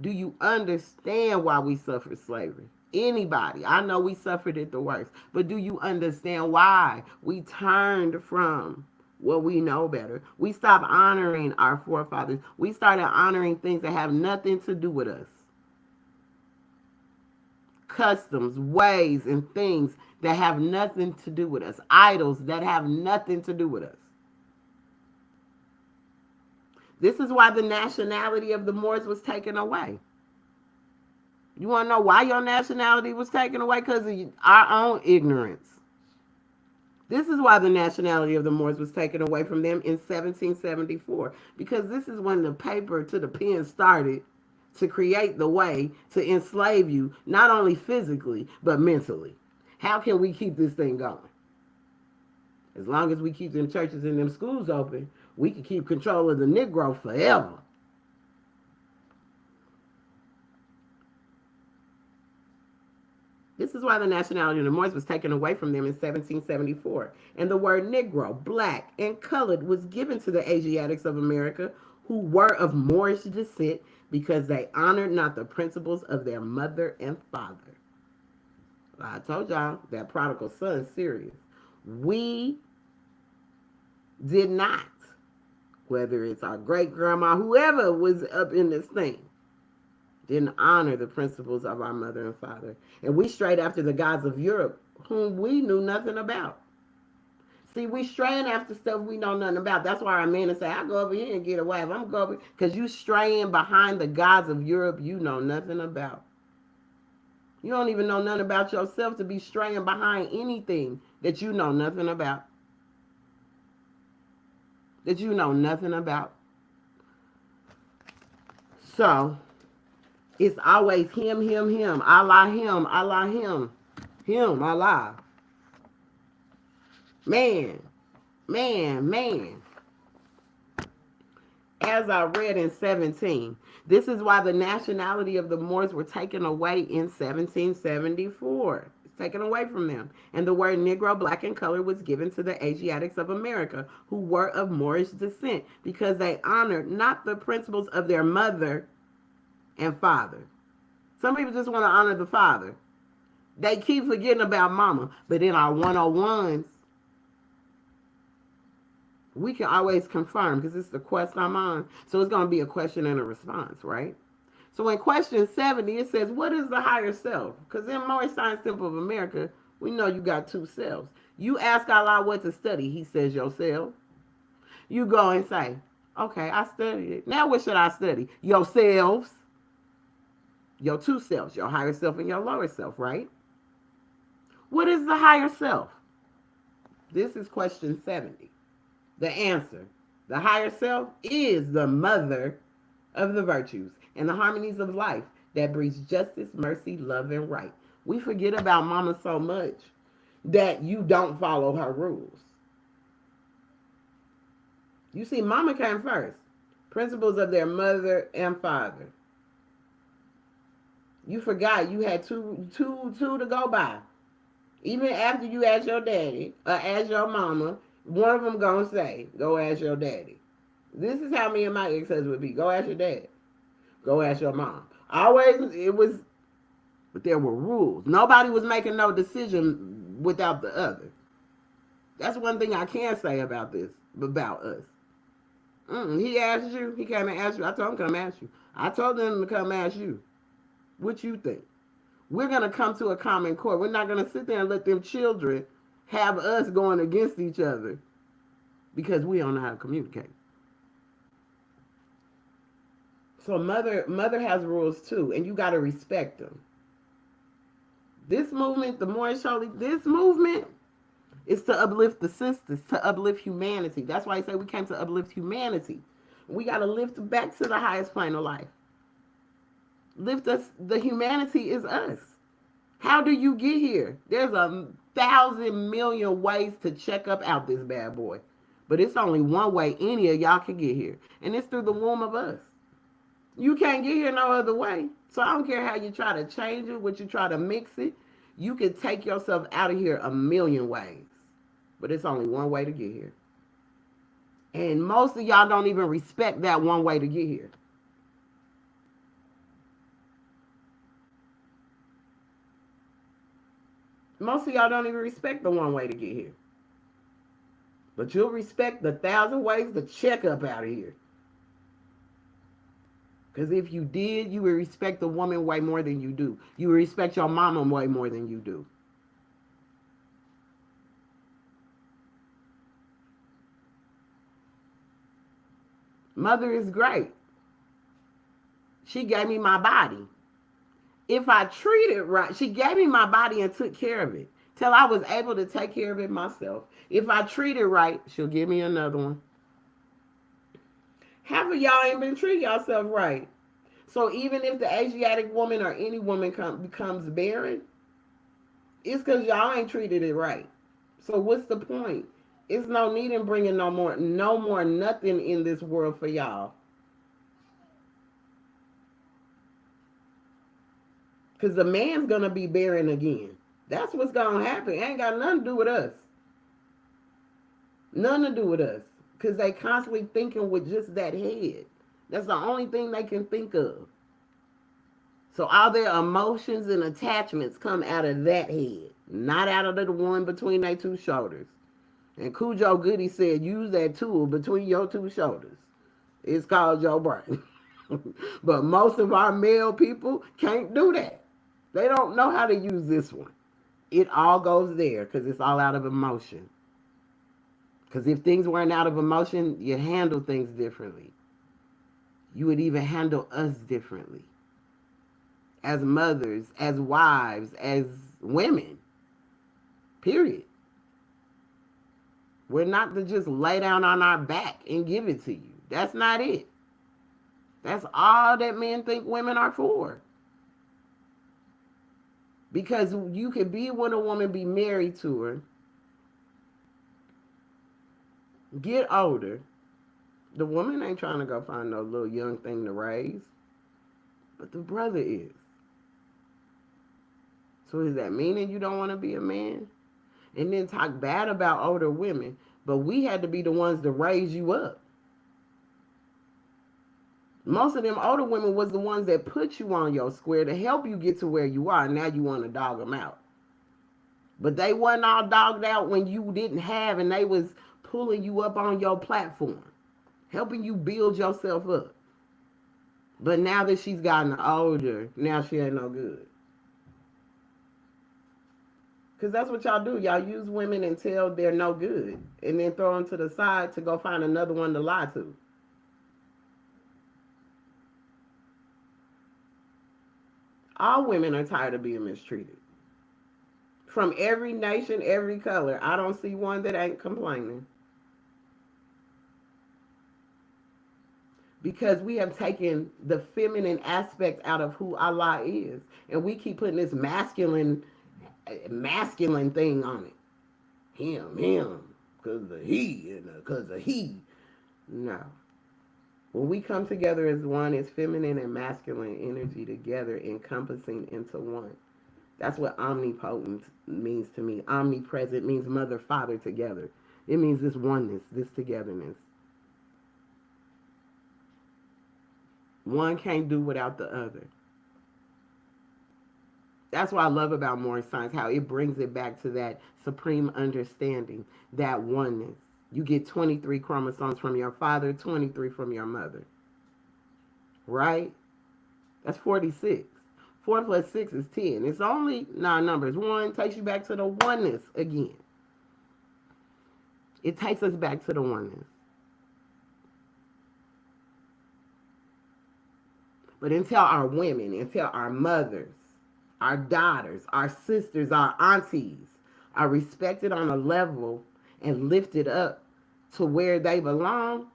Do you understand why we suffered slavery? Anybody? I know we suffered it the worst, but do you understand why we turned from what we know better? We stopped honoring our forefathers. We started honoring things that have nothing to do with us. Customs, ways, and things that have nothing to do with us. Idols that have nothing to do with us. This is why the nationality of the Moors was taken away. You want to know why your nationality was taken away? Because of our own ignorance. This is why the nationality of the Moors was taken away from them in 1774. Because this is when the paper to the pen started to create the way to enslave you, not only physically, but mentally. How can we keep this thing going? As long as we keep them churches and them schools open, we can keep control of the Negro forever. This is why the nationality of the Moors was taken away from them in 1774. And the word Negro, black, and colored was given to the Asiatics of America who were of Moorish descent because they honored not the principles of their mother and father. I told y'all that prodigal son is serious. We did not, whether it's our great grandma, whoever was up in this thing, didn't honor the principles of our mother and father. And we strayed after the gods of Europe, whom we knew nothing about. See, we straying after stuff we know nothing about. That's why our men say, I go over here and get a wife. I'm going because you straying behind the gods of Europe you know nothing about. You don't even know nothing about yourself to be straying behind anything that you know nothing about. That you know nothing about. So, it's always him, Allah, him, Allah. Man. As I read in 17, this is why the nationality of the Moors were taken away in 1774. It's taken away from them. And the word Negro, black, and colored was given to the Asiatics of America who were of Moorish descent because they honored not the principles of their mother and father. Some people just want to honor the father. They keep forgetting about mama. But in our 101s, we can always confirm because it's the quest I'm on. So it's going to be a question and a response, right? So in question 70, it says, what is the higher self? Because in Moorish Science Temple of America, we know you got two selves. You ask Allah what to study. He says yourself. You go and say, okay, I studied it. Now what should I study? Yourselves. Your two selves, your higher self and your lower self, right? What is the higher self? This is question 70. The answer, the higher self is the mother of the virtues and the harmonies of life that breeds justice, mercy, love, and right. We forget about mama so much that you don't follow her rules. You see, mama came first. Principles of their mother and father. You forgot you had two to go by. Even after you ask your daddy or ask your mama, one of them gonna say, go ask your daddy. This is how me and my ex-husband would be. Go ask your dad. Go ask your mom. Always, it was, but there were rules. Nobody was making no decision without the other. That's one thing I can say about this, about us. He asked you, he came and asked you. I told him to come ask you. I told them to come ask you. What you think? We're going to come to a common core. We're not going to sit there and let them children have us going against each other because we don't know how to communicate. So mother has rules too, and you got to respect them. This movement, the Morris Shirley, this movement is to uplift the sisters, to uplift humanity. That's why I say we came to uplift humanity. We got to lift back to the highest plane of life. Lift us. The humanity is us. How do you get here? There's 1,000,000,000 ways to check up out this bad boy. But it's only one way any of y'all can get here. And it's through the womb of us. You can't get here no other way. So I don't care how you try to change it, what you try to mix it. You can take yourself out of here 1,000,000 ways. But it's only one way to get here. And most of y'all don't even respect that one way to get here. Most of y'all don't even respect the one way to get here. But you'll respect the 1,000 ways to check up out of here. Because if you did, you would respect the woman way more than you do. You would respect your mama way more than you do. Mother is great. She gave me my body. If I treat it right, she gave me my body and took care of it till I was able to take care of it myself. If I treat it right, she'll give me another one. Half of y'all ain't been treating yourself right. So even if the Asiatic woman or any woman becomes barren, it's because y'all ain't treated it right. So what's the point? It's no need in bringing no more nothing in this world for y'all. Because the man's going to be barren again. That's what's going to happen. It ain't got nothing to do with us. Nothing to do with us. Because they constantly thinking with just that head. That's the only thing they can think of. So all their emotions and attachments come out of that head. Not out of the one between their two shoulders. And Cujo Goody said, use that tool between your two shoulders. It's called your brain. But most of our male people can't do that. They don't know how to use this one. It all goes there because it's all out of emotion. Because if things weren't out of emotion, you handle things differently. You would even handle us differently. As mothers, as wives, as women. Period. We're not to just lay down on our back and give it to you. That's not it. That's all that men think women are for. Because you could be with a woman, be married to her, get older. The woman ain't trying to go find no little young thing to raise. But the brother is. So is that meaning you don't want to be a man? And then talk bad about older women. But we had to be the ones to raise you up. Most of them older women was the ones that put you on your square to help you get to where you are. Now you want to dog them out. But they wasn't all dogged out when you didn't have, and they was pulling you up on your platform, helping you build yourself up. But now that she's gotten older, now she ain't no good. Because that's what y'all do. Y'all use women until they're no good, and then throw them to the side to go find another one to lie to. All women are tired of being mistreated. From every nation, every color. I don't see one that ain't complaining. Because we have taken the feminine aspect out of who Allah is. And we keep putting this masculine thing on it. Him, because of he, and because of he. No. When we come together as one, it's feminine and masculine energy together, encompassing into one. That's what omnipotent means to me. Omnipresent means mother, father together. It means this oneness, this togetherness. One can't do without the other. That's what I love about Moorish science, how it brings it back to that supreme understanding, that oneness. You get 23 chromosomes from your father, 23 from your mother. Right? That's 46. 4 plus 6 is 10. It's only 9 numbers. 1 takes you back to the oneness again. It takes us back to the oneness. But until our women, until our mothers, our daughters, our sisters, our aunties are respected on a level and lifted up to where they belong,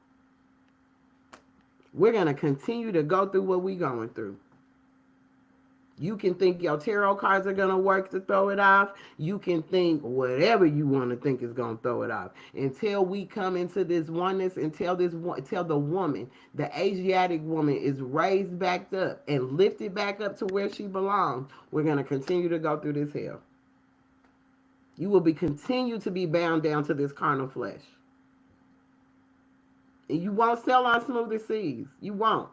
we're going to continue to go through what we're going through. You can think your tarot cards are going to work to throw it off. You can think whatever you want to think is going to throw it off. Until we come into this oneness, until the woman, the Asiatic woman is raised back up and lifted back up to where she belongs, we're going to continue to go through this hell. You will continue to be bound down to this carnal flesh. And you won't sail on smoother seas. You won't.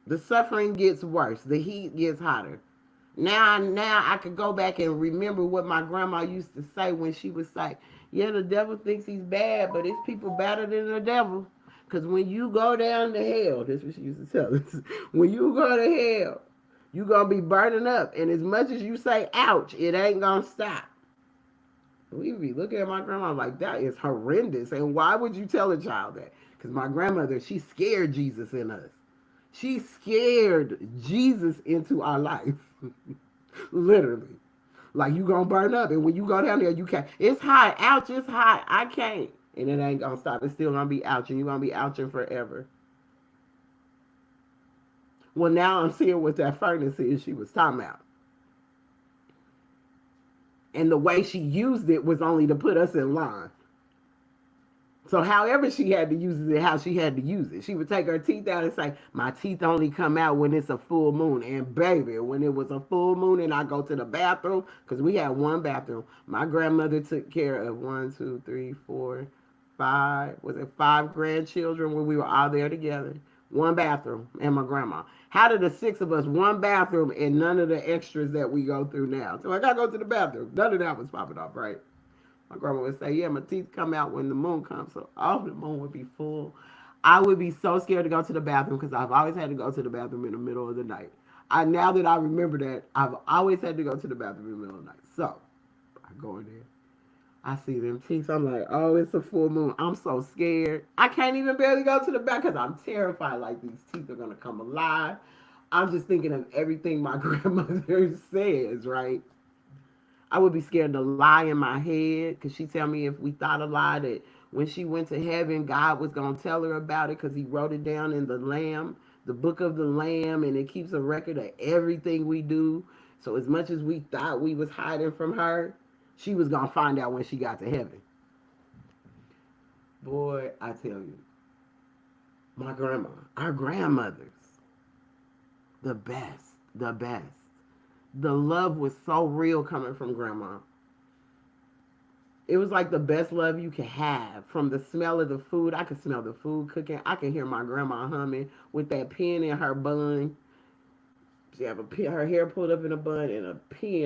The suffering gets worse. The heat gets hotter. Now I could go back and remember what my grandma used to say when she would say, yeah, the devil thinks he's bad, but it's people better than the devil. Because when you go down to hell, that's what she used to tell us. When you go to hell, you're going to be burning up. And as much as you say, ouch, it ain't going to stop. We be looking at my grandma like, that is horrendous. And why would you tell a child that? Because my grandmother, she scared Jesus in us. She scared Jesus into our life. Literally. Like, you gonna burn up. And when you go down there, you can't. It's hot. Ouch, it's hot. I can't. And it ain't gonna stop. It's still gonna be ouch. And you're gonna be ouching forever. Well, now I'm seeing what that furnace is she was talking about. And the way she used it was only to put us in line. So however she had to use it, how she had to use it. She would take her teeth out and say, my teeth only come out when it's a full moon. And baby, when it was a full moon and I go to the bathroom, because we had one bathroom, my grandmother took care of 5 grandchildren when we were all there together. One bathroom and my grandma. How did the 6 of us, one bathroom and none of the extras that we go through now? So I got to go to the bathroom. None of that was popping off, right? My grandma would say, yeah, my teeth come out when the moon comes. So all the moon would be full. I would be so scared to go to the bathroom because I've always had to go to the bathroom in the middle of the night. Now that I remember that, I've always had to go to the bathroom in the middle of the night. So I go in there. I see them teeth. I'm like, oh, it's a full moon. I'm so scared. I can't even barely go to the back because I'm terrified like these teeth are going to come alive. I'm just thinking of everything my grandmother says, right? I would be scared to lie in my head because she tell me if we thought a lie that when she went to heaven, God was going to tell her about it because he wrote it down in the book of the Lamb, and it keeps a record of everything we do. So as much as we thought we was hiding from her, she was going to find out when she got to heaven. Boy, I tell you, my grandma, our grandmothers, the best, the best. The love was so real coming from grandma. It was like the best love you could have. From the smell of the food, I could smell the food cooking. I could hear my grandma humming with that pin in her bun. She have her hair pulled up in a bun and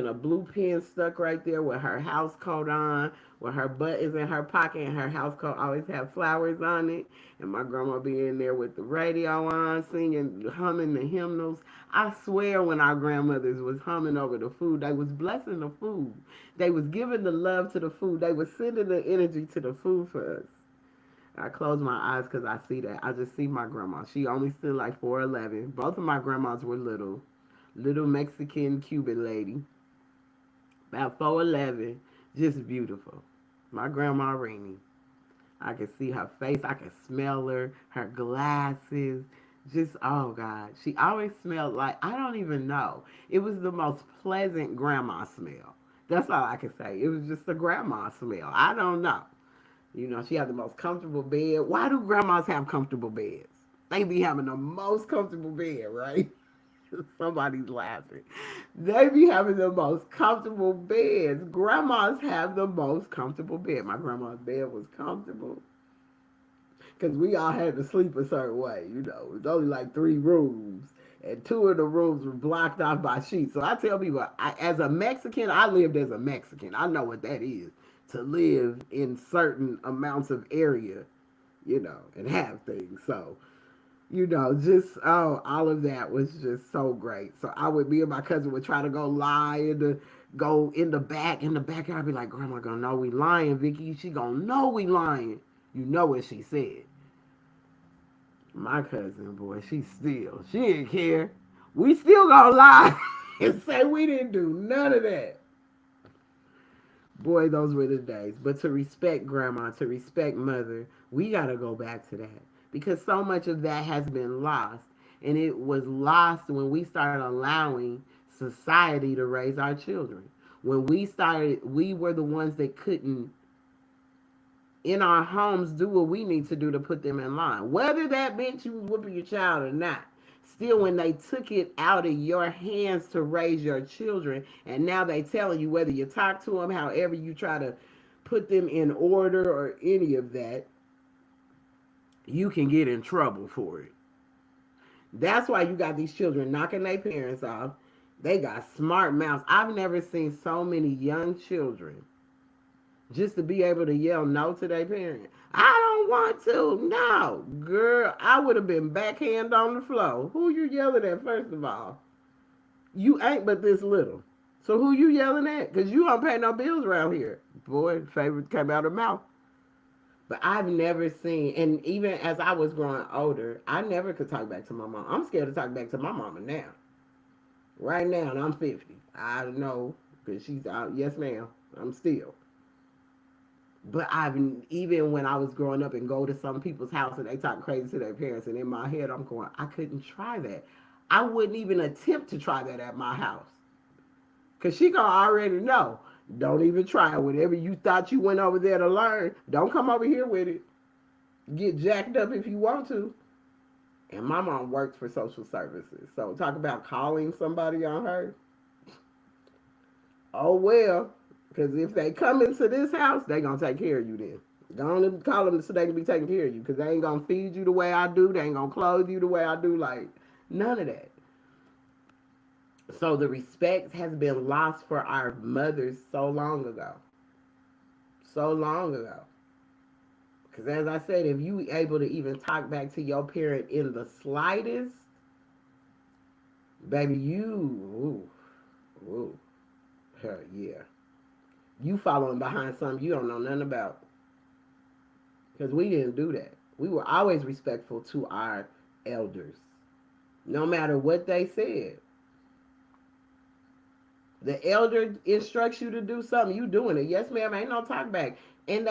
a blue pin stuck right there with her house coat on, with her buttons in her pocket, and her house coat always have flowers on it. And my grandma be in there with the radio on, singing, humming the hymnals. I swear when our grandmothers was humming over the food, they was blessing the food. They was giving the love to the food. They was sending the energy to the food for us. I close my eyes because I see that. I just see my grandma. She only stood like 4'11". Both of my grandmas were little. Little Mexican Cuban lady. About 4'11". Just beautiful. My grandma Rainey. I could see her face. I could smell her. Her glasses. Just, oh God. She always smelled like, I don't even know. It was the most pleasant grandma smell. That's all I can say. It was just a grandma smell. I don't know. You know, she had the most comfortable bed. Why do grandmas have comfortable beds? They be having the most comfortable bed, right? Somebody's laughing. They be having the most comfortable beds. Grandmas have the most comfortable bed. My grandma's bed was comfortable because we all had to sleep a certain way. You know, it was only like 3 rooms, and 2 of the rooms were blocked off by sheets. So I tell people, as a Mexican, I lived as a Mexican. I know what that is, to live in certain amounts of area, you know, and have things. So, you know, just, oh, all of that was just so great. So me and my cousin would try to go go in the back. In the backyard, I'd be like, Grandma gonna know we lying, Vicky. She gonna know we lying. You know what she said. My cousin, boy, she didn't care. We still gonna lie and say we didn't do none of that. Boy, those were the days. But to respect grandma, to respect mother, we gotta go back to that. Because so much of that has been lost. And it was lost when we started allowing society to raise our children. When we were the ones that couldn't in our homes do what we need to do to put them in line. Whether that meant you was whooping your child or not. Still, when they took it out of your hands to raise your children, and now they telling you whether you talk to them, however you try to put them in order or any of that, you can get in trouble for it. That's why you got these children knocking their parents off. They got smart mouths. I've never seen so many young children just to be able to yell no to their parent. I don't want to. No, girl, I would have been backhand on the floor. Who you yelling at, first of all? You ain't but this little. So who you yelling at? Because you don't pay no bills around here. Boy, favorite came out of mouth. But I've never seen, and even as I was growing older, I never could talk back to my mom. I'm scared to talk back to my mama now. Right now, and I'm 50. I know, because she's out, yes ma'am, I'm still. But I've even when I was growing up and go to some people's house and they talk crazy to their parents, and in my head I'm going, I couldn't try that. I wouldn't even attempt to try that at my house, cause she gonna already know. Don't even try it. Whatever you thought you went over there to learn, don't come over here with it. Get jacked up if you want to. And my mom worked for social services, so talk about calling somebody on her. Oh well, because if they come into this house, they gonna take care of you then. Go on and call them so they can be taking care of you. Because they ain't gonna feed you the way I do. They ain't gonna clothe you the way I do. Like, none of that. So the respect has been lost for our mothers so long ago. So long ago. Because as I said, if you able to even talk back to your parent in the slightest, baby, ooh, yeah. You following behind something you don't know nothing about. Because we didn't do that. We were always respectful to our elders, no matter what they said. The elder instructs you to do something, you doing it. Yes, ma'am, ain't no talk back. And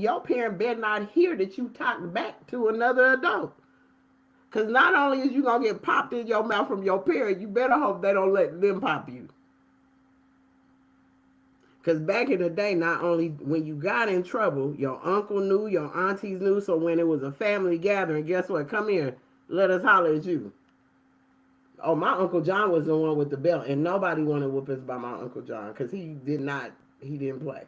your parent better not hear that you talk back to another adult. Because not only is you going to get popped in your mouth from your parent, you better hope they don't let them pop you. Because back in the day, not only when you got in trouble, your uncle knew, your aunties knew. So when it was a family gathering, guess what? Come here, let us holler at you. Oh, my Uncle John was the one with the belt, and nobody wanted whoopings by my Uncle John because he didn't play.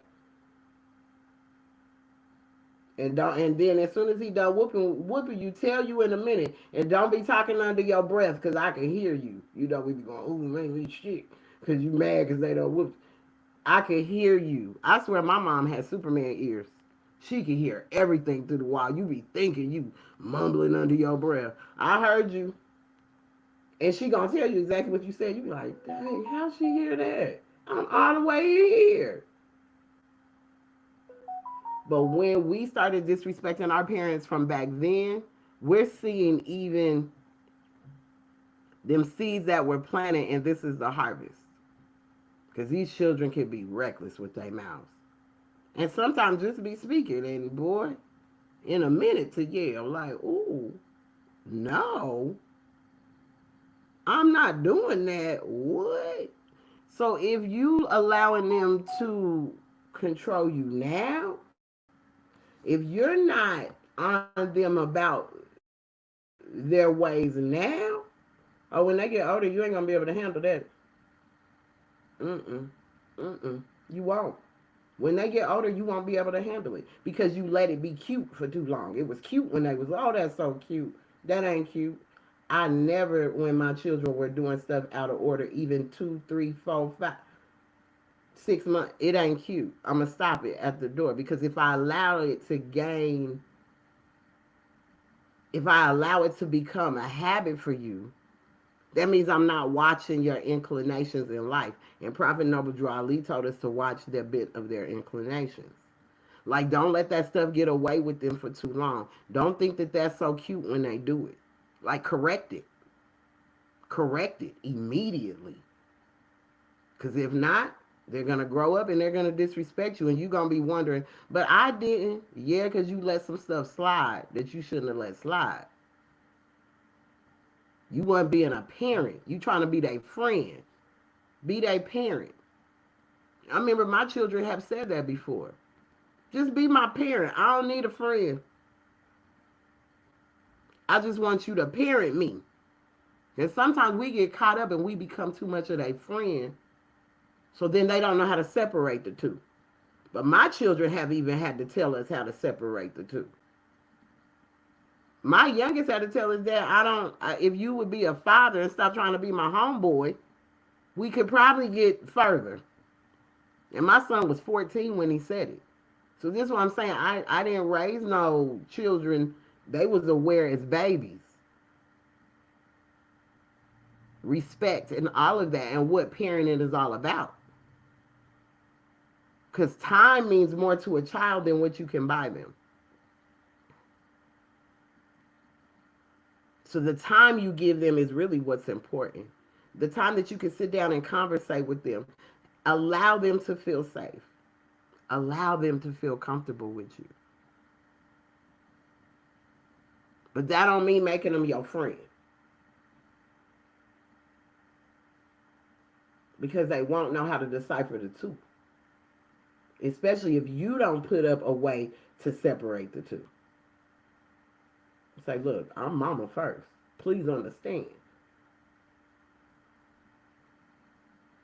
And then as soon as he done whooping you, tell you in a minute, and don't be talking under your breath because I can hear you. You know we be going, ooh man, we shit, because you mad because they don't whoop. I could hear you. I swear my mom had Superman ears. She could hear everything through the wall. You be thinking you mumbling under your breath. I heard you. And she gonna tell you exactly what you said. You be like, dang, how she hear that? I'm all the way in here. But when we started disrespecting our parents from back then, we're seeing even them seeds that were planted, and this is the harvest. Because these children can be reckless with their mouths. And sometimes just be speaking, and boy, in a minute to yell, like, ooh, no, I'm not doing that. What? So if you allowing them to control you now, if you're not on them about their ways now, or when they get older, you ain't gonna be able to handle that. Mm-mm. Mm-mm. You won't. When they get older, you won't be able to handle it because you let it be cute for too long. It was cute when they was, oh, that's so cute. That ain't cute. I never, when my children were doing stuff out of order, even 2, 3, 4, 5, 6 months, it ain't cute. I'm gonna stop it at the door because if I allow it to become a habit for you, that means I'm not watching your inclinations in life. And Prophet Noble Drew Ali told us to watch their bit of their inclinations. Like, don't let that stuff get away with them for too long. Don't think that that's so cute when they do it. Like, correct it. Correct it immediately. Because if not, they're going to grow up and they're going to disrespect you. And you're going to be wondering, but I didn't. Yeah, because you let some stuff slide that you shouldn't have let slide. You weren't being a parent. You trying to be their friend. Be their parent. I remember my children have said that before. Just be my parent. I don't need a friend. I just want you to parent me. And sometimes we get caught up and we become too much of their friend. So then they don't know how to separate the two. But my children have even had to tell us how to separate the two. My youngest had to tell his dad, if you would be a father and stop trying to be my homeboy, we could probably get further. And my son was 14 when he said it. So this is what I'm saying. I didn't raise no children. They was aware as babies. Respect and all of that and what parenting is all about. Because time means more to a child than what you can buy them. So the time you give them is really what's important. The time that you can sit down and conversate with them. Allow them to feel safe. Allow them to feel comfortable with you. But that don't mean making them your friend. Because they won't know how to decipher the two. Especially if you don't put up a way to separate the two. Say, look, I'm mama first. Please understand.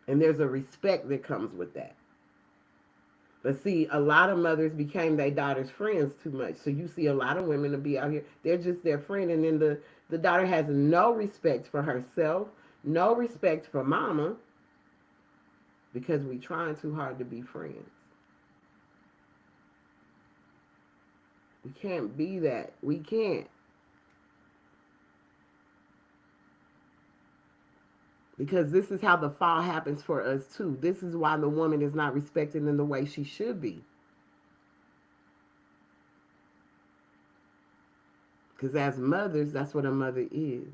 And there's a respect that comes with that. But see, a lot of mothers became their daughter's friends too much. So you see a lot of women to be out here, they're just their friend. And then the daughter has no respect for herself, no respect for mama, because we trying too hard to be friends. We can't be that. We can't. Because this is how the fall happens for us too. This is why the woman is not respected in the way she should be. Because as mothers, that's what a mother is.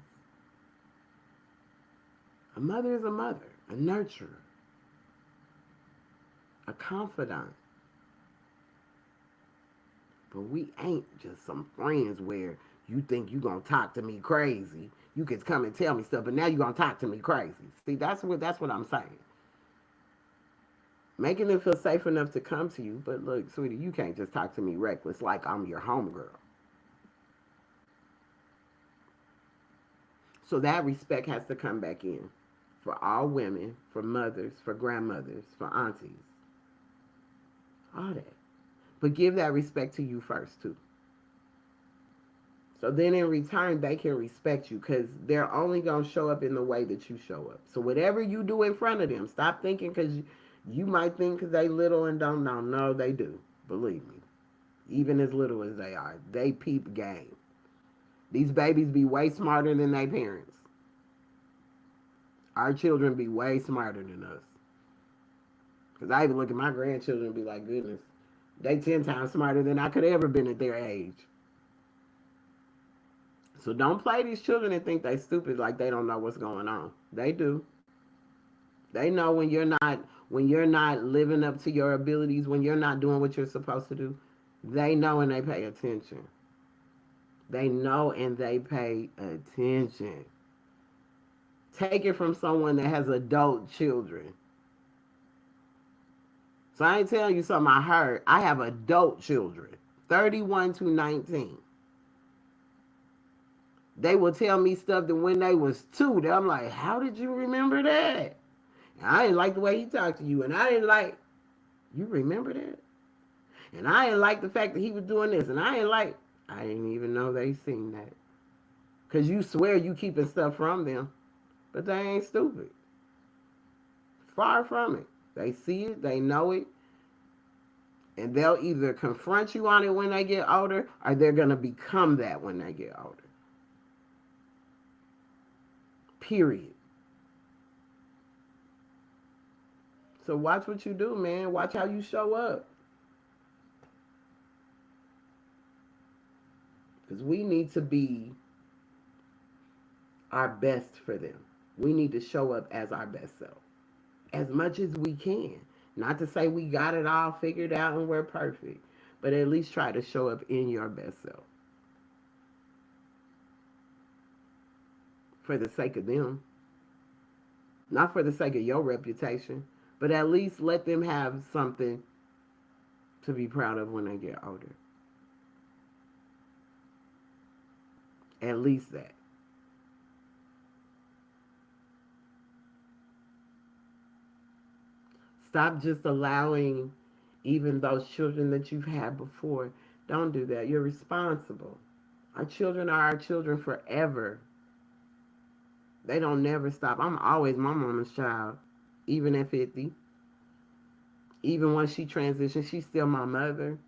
A mother is a mother, a nurturer, a confidant. But we ain't just some friends where you think you gonna talk to me crazy. You can come and tell me stuff, but now you gonna talk to me crazy. See, that's what I'm saying. Making them feel safe enough to come to you, but look, sweetie, you can't just talk to me reckless like I'm your homegirl. So that respect has to come back in for all women, for mothers, for grandmothers, for aunties, all that. But give that respect to you first too. So then in return, they can respect you because they're only going to show up in the way that you show up. So whatever you do in front of them, stop thinking because you might think because they little and don't know. No, they do. Believe me. Even as little as they are. They peep game. These babies be way smarter than their parents. Our children be way smarter than us. Because I even look at my grandchildren and be like, goodness, they 10 times smarter than I could have ever been at their age. So don't play these children and think they stupid like they don't know what's going on. They do. They know when you're not living up to your abilities, when you're not doing what you're supposed to do. They know and they pay attention. They know and they pay attention. Take it from someone that has adult children. So I ain't telling you something I heard. I have adult children, 31 to 19. They will tell me stuff that when they was 2, that I'm like, how did you remember that? And I didn't like the way he talked to you. And I didn't like, you remember that? And I didn't like the fact that he was doing this. And I didn't even know they seen that. Because you swear you keeping stuff from them. But they ain't stupid. Far from it. They see it, they know it. And they'll either confront you on it when they get older, or they're going to become that when they get older. Period. So watch what you do, man. Watch how you show up. Because we need to be our best for them. We need to show up as our best self as much as we can. Not to say we got it all figured out and we're perfect, but at least try to show up in your best self for the sake of them, not for the sake of your reputation, but at least let them have something to be proud of when they get older. At least that. Stop just allowing even those children that you've had before. Don't do that. You're responsible. Our children are our children forever. They don't never stop. I'm always my mama's child, even at 50. Even when she transitioned, she's still my mother.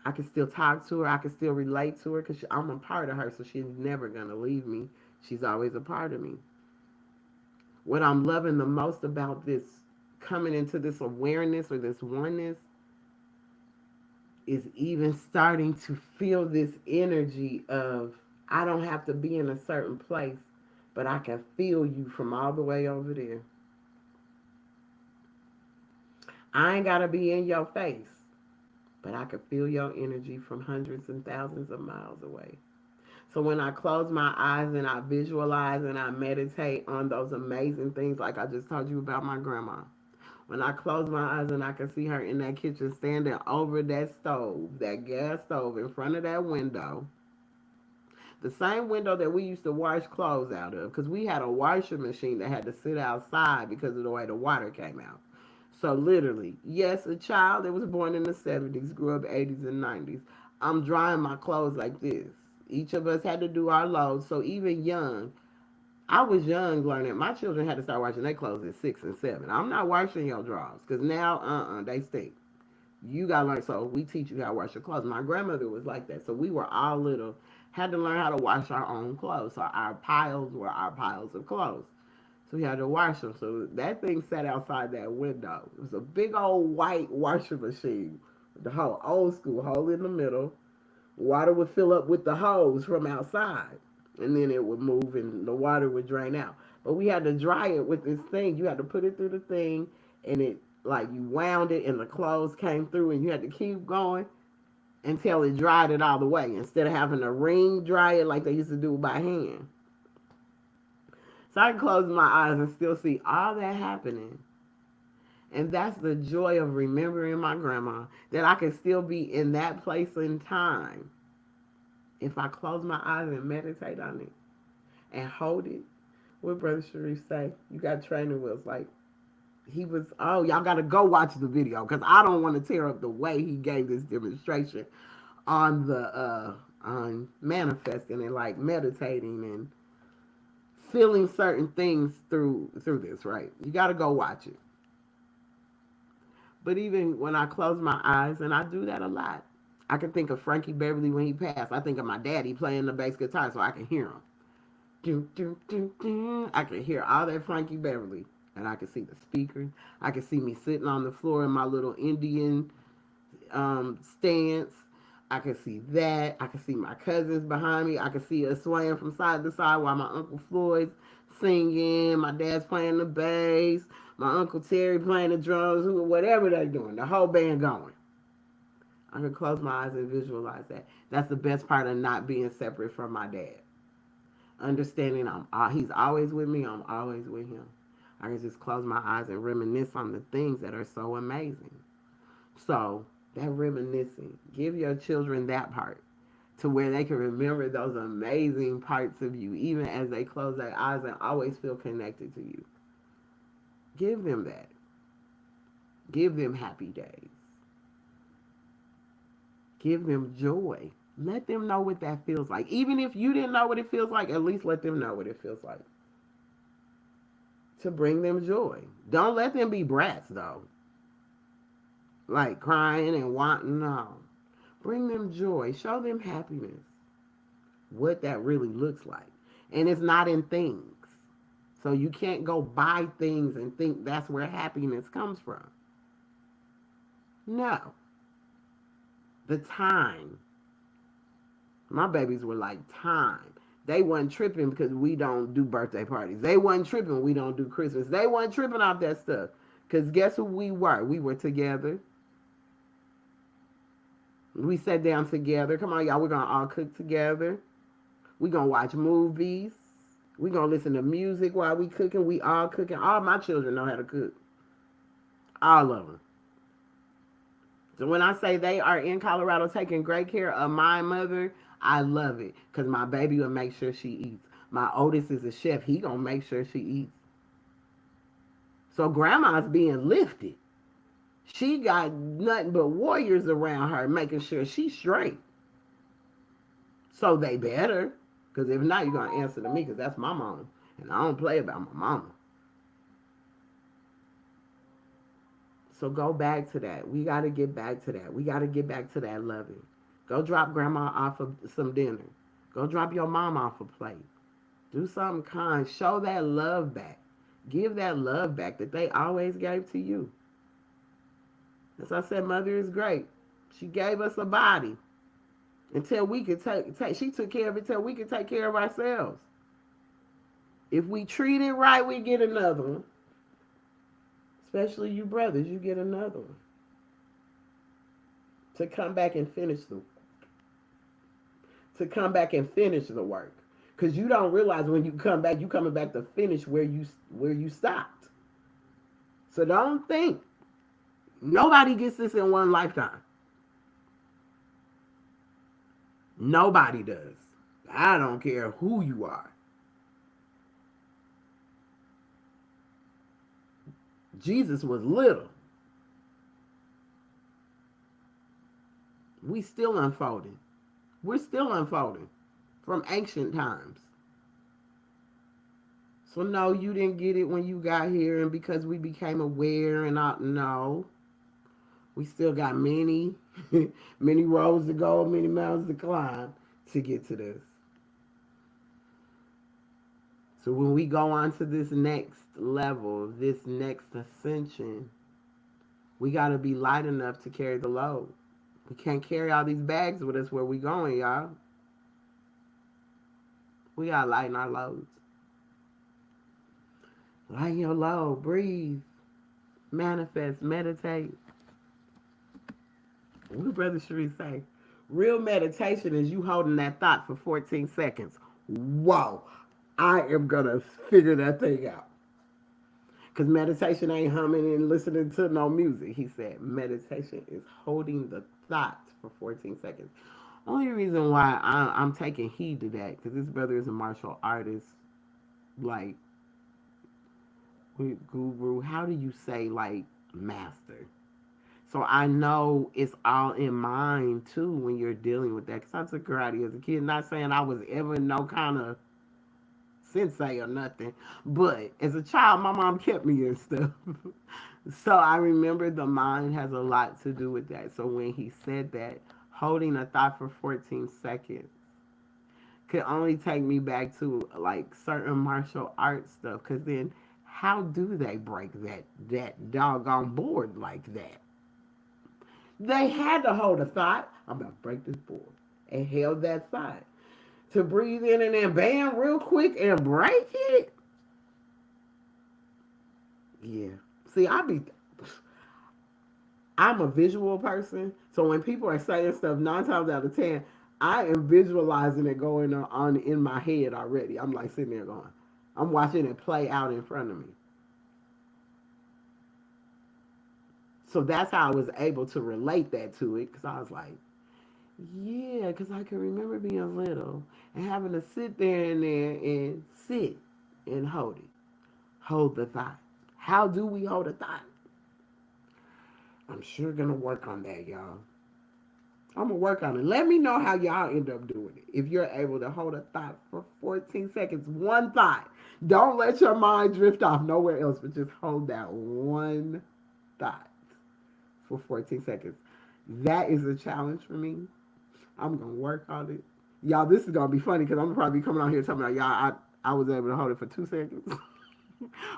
I can still talk to her. I can still relate to her because I'm a part of her, so she's never going to leave me. She's always a part of me. What I'm loving the most about this coming into this awareness or this oneness is even starting to feel this energy of I don't have to be in a certain place, but I can feel you from all the way over there. I ain't got to be in your face, but I can feel your energy from hundreds and thousands of miles away. So when I close my eyes and I visualize and I meditate on those amazing things, like I just told you about my grandma, when I close my eyes and I can see her in that kitchen standing over that stove, that gas stove in front of that window, the same window that we used to wash clothes out of, because we had a washing machine that had to sit outside because of the way the water came out. So literally, yes, a child that was born in the 70s, grew up 80s and 90s. I'm drying my clothes like this. Each of us had to do our loads. So even young, I was young learning. My children had to start washing their clothes at 6 and 7. I'm not washing your drawers because now, they stink. You gotta learn. So we teach you how to wash your clothes. My grandmother was like that. So we were all little, had to learn how to wash our own clothes. So our piles were our piles of clothes. So we had to wash them. So that thing sat outside that window. It was a big old white washing machine. The whole old school hole in the middle. Water would fill up with the hose from outside. And then it would move and the water would drain out. But we had to dry it with this thing. You had to put it through the thing and it like you wound it and the clothes came through and you had to keep going until it dried it all the way instead of having a ring dry it like they used to do by hand. So I can close my eyes and still see all that happening. And that's the joy of remembering my grandma, that I can still be in that place in time if I close my eyes and meditate on it and hold it. What Brother Sharif say? You got training wheels. Like, he was, oh, y'all got to go watch the video because I don't want to tear up the way he gave this demonstration on on manifesting and like meditating and feeling certain things through this, right? You got to go watch it. But even when I close my eyes, and I do that a lot, I can think of Frankie Beverly when he passed. I think of my daddy playing the bass guitar so I can hear him. Do, do, do, do. I can hear all that Frankie Beverly. And I can see the speakers. I can see me sitting on the floor in my little Indian stance. I can see that. I can see my cousins behind me. I can see us swaying from side to side while my Uncle Floyd's singing. My dad's playing the bass. My Uncle Terry playing the drums. Whatever they're doing. The whole band going. I can close my eyes and visualize that. That's the best part of not being separate from my dad. Understanding he's always with me. I'm always with him. I can just close my eyes and reminisce on the things that are so amazing. So that reminiscing, give your children that part to where they can remember those amazing parts of you, even as they close their eyes and always feel connected to you. Give them that. Give them happy days. Give them joy. Let them know what that feels like. Even if you didn't know what it feels like, at least let them know what it feels like. To bring them joy. Don't let them be brats, though. Like crying and wanting, no. Bring them joy. Show them happiness. What that really looks like. And it's not in things. So you can't go buy things and think that's where happiness comes from. No. The time. My babies were like time. They wasn't tripping because we don't do birthday parties. They wasn't tripping we don't do Christmas. They wasn't tripping off that stuff. Because guess who we were? We were together. We sat down together. Come on, y'all. We're going to all cook together. We're going to watch movies. We're going to listen to music while we cooking. We all cooking. All my children know how to cook. All of them. So when I say they are in Colorado taking great care of my mother, I love it. Because my baby will make sure she eats. My oldest is a chef. He going to make sure she eats. So grandma's being lifted. She got nothing but warriors around her making sure she's straight. So they better. Because if not, you're going to answer to me because that's my mama. And I don't play about my mama. So go back to that. We got to get back to that. We got to get back to that loving. Go drop grandma off of some dinner. Go drop your mom off a plate. Do something kind. Show that love back. Give that love back that they always gave to you. As I said, mother is great. She gave us a body until we could take she took care of it until we could take care of ourselves. If we treat it right, we get another one. Especially you brothers, you get another one. To come back and finish the work. Because you don't realize when you come back, you coming back to finish where you stopped. So don't think. Nobody gets this in one lifetime. Nobody does. I don't care who you are. Jesus was little. We still unfolding. We're still unfolding from ancient times. So no, you didn't get it when you got here and because we became aware and not no. We still got many, many roads to go, many mountains to climb to get to this. So when we go on to this next level, this next ascension, we got to be light enough to carry the load. We can't carry all these bags with us where we going, y'all. We got to lighten our loads. Lighten your load. Breathe. Manifest. Meditate. What did Brother Sheree say? Real meditation is you holding that thought for 14 seconds. Whoa. I am going to figure that thing out. Because meditation ain't humming and listening to no music. He said meditation is holding the thought for 14 seconds. Only reason why I'm taking heed to that, because this brother is a martial artist, like, guru. How do you say, like, master? So I know it's all in mind, too, when you're dealing with that. Because I took karate as a kid. Not saying I was ever no kind of sensei or nothing. But as a child, my mom kept me and stuff. So I remember the mind has a lot to do with that. So when he said that, holding a thought for 14 seconds could only take me back to like certain martial arts stuff. Because then how do they break that doggone board like that? They had to hold a thought. I'm about to break this board. And held that thought. To breathe in and then bam real quick and break it. Yeah. See, I'm a visual person. So when people are saying stuff 9 times out of 10, I am visualizing it going on in my head already. I'm like sitting there going, I'm watching it play out in front of me. So that's how I was able to relate that to it. Because I was like, yeah, because I can remember being little and having to sit there and sit and hold it. Hold the thought. How do we hold a thought? I'm sure going to work on that, y'all. I'm going to work on it. Let me know how y'all end up doing it. If you're able to hold a thought for 14 seconds, one thought. Don't let your mind drift off nowhere else, but just hold that one thought for 14 seconds. That is a challenge for me. I'm going to work on it. Y'all, this is going to be funny because I'm going to probably be coming out here talking about, y'all, I was able to hold it for 2 seconds.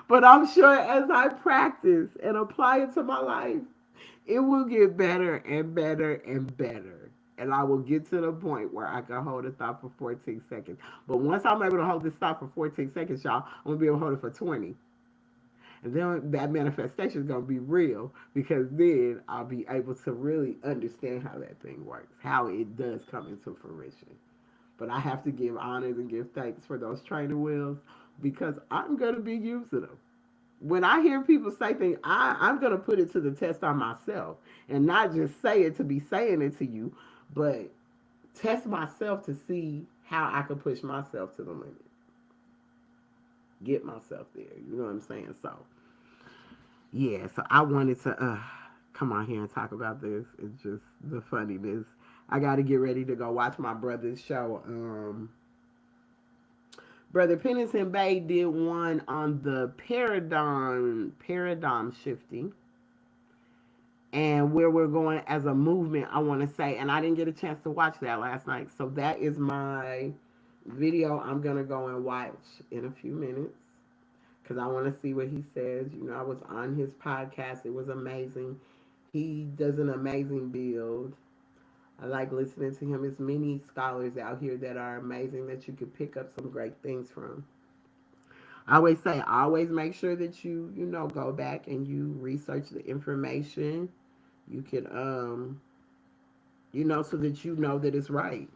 But I'm sure as I practice and apply it to my life, it will get better and better and better. And I will get to the point where I can hold a thought for 14 seconds. But once I'm able to hold this thought for 14 seconds, y'all, I'm going to be able to hold it for 20. And then that manifestation is going to be real because then I'll be able to really understand how that thing works, how it does come into fruition. But I have to give honors and give thanks for those training wheels because I'm going to be using them. When I hear people say things, I'm going to put it to the test on myself and not just say it to be saying it to you, but test myself to see how I can push myself to the limit, get myself there. You know what I'm saying? So, yeah, so I wanted to come on here and talk about this. It's just the funniness. I got to get ready to go watch my brother's show. Brother Pennington Bay did one on the paradigm shifting and where we're going as a movement, I want to say. And I didn't get a chance to watch that last night. So that is my video I'm going to go and watch in a few minutes because I want to see what he says. You know, I was on his podcast. It was amazing. He does an amazing build. I like listening to him. There's many scholars out here that are amazing that you could pick up some great things from. I always say, always make sure that you go back and you research the information. You can, so that you know that it's right.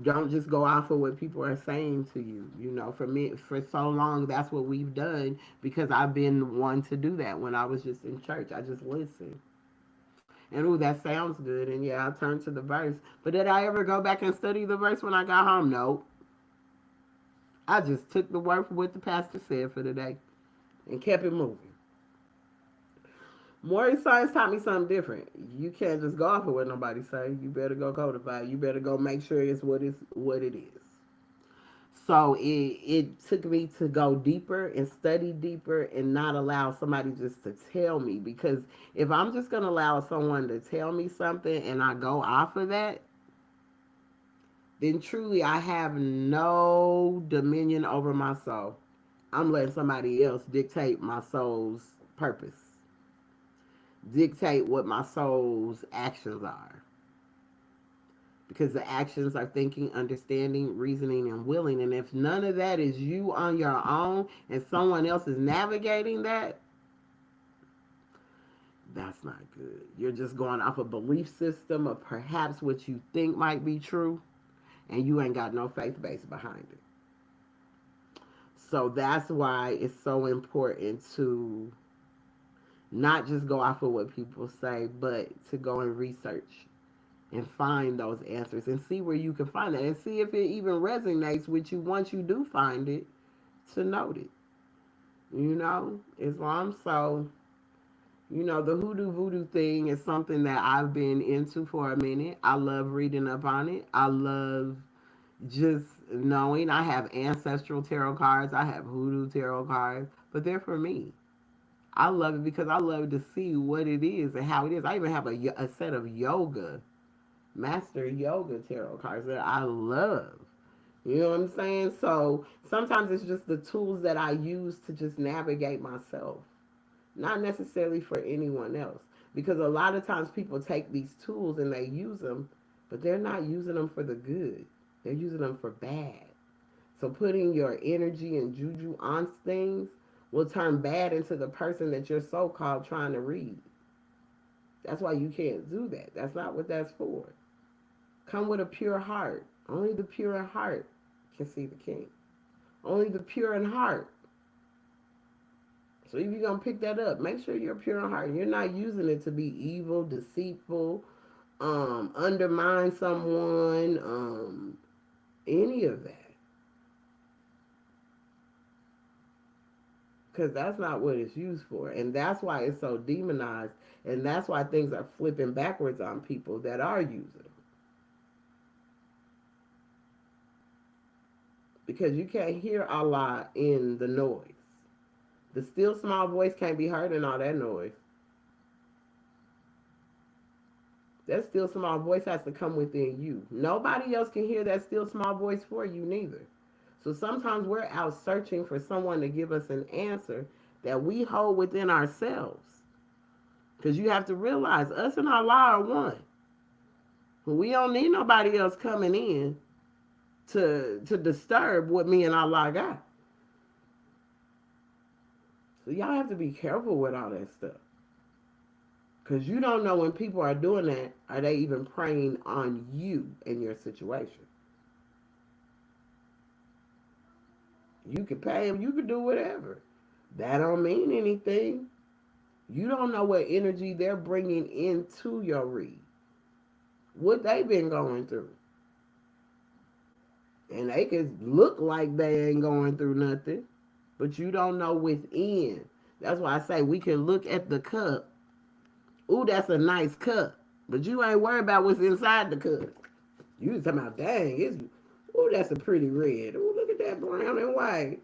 Don't just go off of what people are saying to you. You know, for me, for so long, that's what we've done because I've been one to do that when I was just in church. I just listened. And ooh, that sounds good. And yeah, I turned to the verse. But did I ever go back and study the verse when I got home? No. I just took the word for what the pastor said for the day and kept it moving. More science taught me something different. You can't just go off of what nobody say. You better go codify. You better go make sure it's what it is. So it took me to go deeper and study deeper and not allow somebody just to tell me because if I'm just gonna allow someone to tell me something and I go off of that, then truly I have no dominion over my soul. I'm letting somebody else dictate my soul's purpose, dictate what my soul's actions are. Because the actions are thinking, understanding, reasoning, and willing. And if none of that is you on your own and someone else is navigating that, that's not good. You're just going off a belief system of perhaps what you think might be true, and you ain't got no faith base behind it. So that's why it's so important to not just go off of what people say, but to go and research and find those answers and see where you can find it and see if it even resonates with you once you do find it to note it. You know, Islam. So, the hoodoo voodoo thing is something that I've been into for a minute. I love reading up on it. I love just knowing. I have ancestral tarot cards. I have hoodoo tarot cards, but they're for me. I love it because I love to see what it is and how it is. I even have a set of master yoga tarot cards that I love. You know what I'm saying? So sometimes it's just the tools that I use to just navigate myself, not necessarily for anyone else. Because a lot of times people take these tools and they use them, but they're not using them for the good. They're using them for bad. So putting your energy and juju on things will turn bad into the person that you're so called trying to read. That's why you can't do that. That's not what that's for. Come with a pure heart. Only the pure in heart can see the king. Only the pure in heart. So if you're going to pick that up, make sure you're pure in heart. You're not using it to be evil, deceitful, undermine someone, any of that. Because that's not what it's used for. And that's why it's so demonized. And that's why things are flipping backwards on people that are using it. Because you can't hear Allah in the noise. The still small voice can't be heard in all that noise. That still small voice has to come within you. Nobody else can hear that still small voice for you neither. So sometimes we're out searching for someone to give us an answer that we hold within ourselves. Because you have to realize us and Allah are one. We don't need nobody else coming in to disturb what me and Allah got. So y'all have to be careful with all that stuff. Because you don't know when people are doing that, are they even preying on you and your situation? You can pay them, you can do whatever. That don't mean anything. You don't know what energy they're bringing into your read. What they've been going through. And they could look like they ain't going through nothing, but you don't know within. That's why I say we can look at the cup. Ooh, that's a nice cup. But you ain't worried about what's inside the cup. You was talking about, dang, ooh, that's a pretty red. Ooh, look at that brown and white.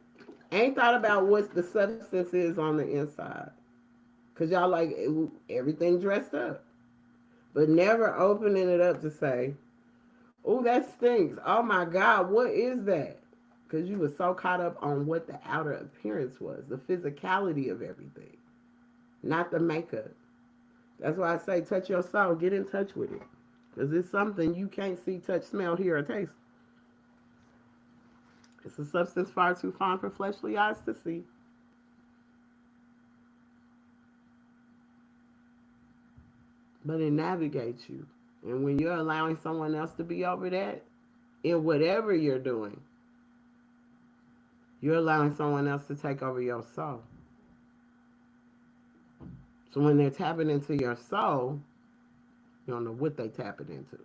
Ain't thought about what the substance is on the inside. Because y'all like everything dressed up. But never opening it up to say, oh, that stinks. Oh my God, what is that? Because you were so caught up on what the outer appearance was, the physicality of everything, not the makeup. That's why I say touch your soul, get in touch with it. Because it's something you can't see, touch, smell, hear, or taste. It's a substance far too fine for fleshly eyes to see. But it navigates you. And when you're allowing someone else to be over that, in whatever you're doing, you're allowing someone else to take over your soul. So when they're tapping into your soul, you don't know what they tapping into.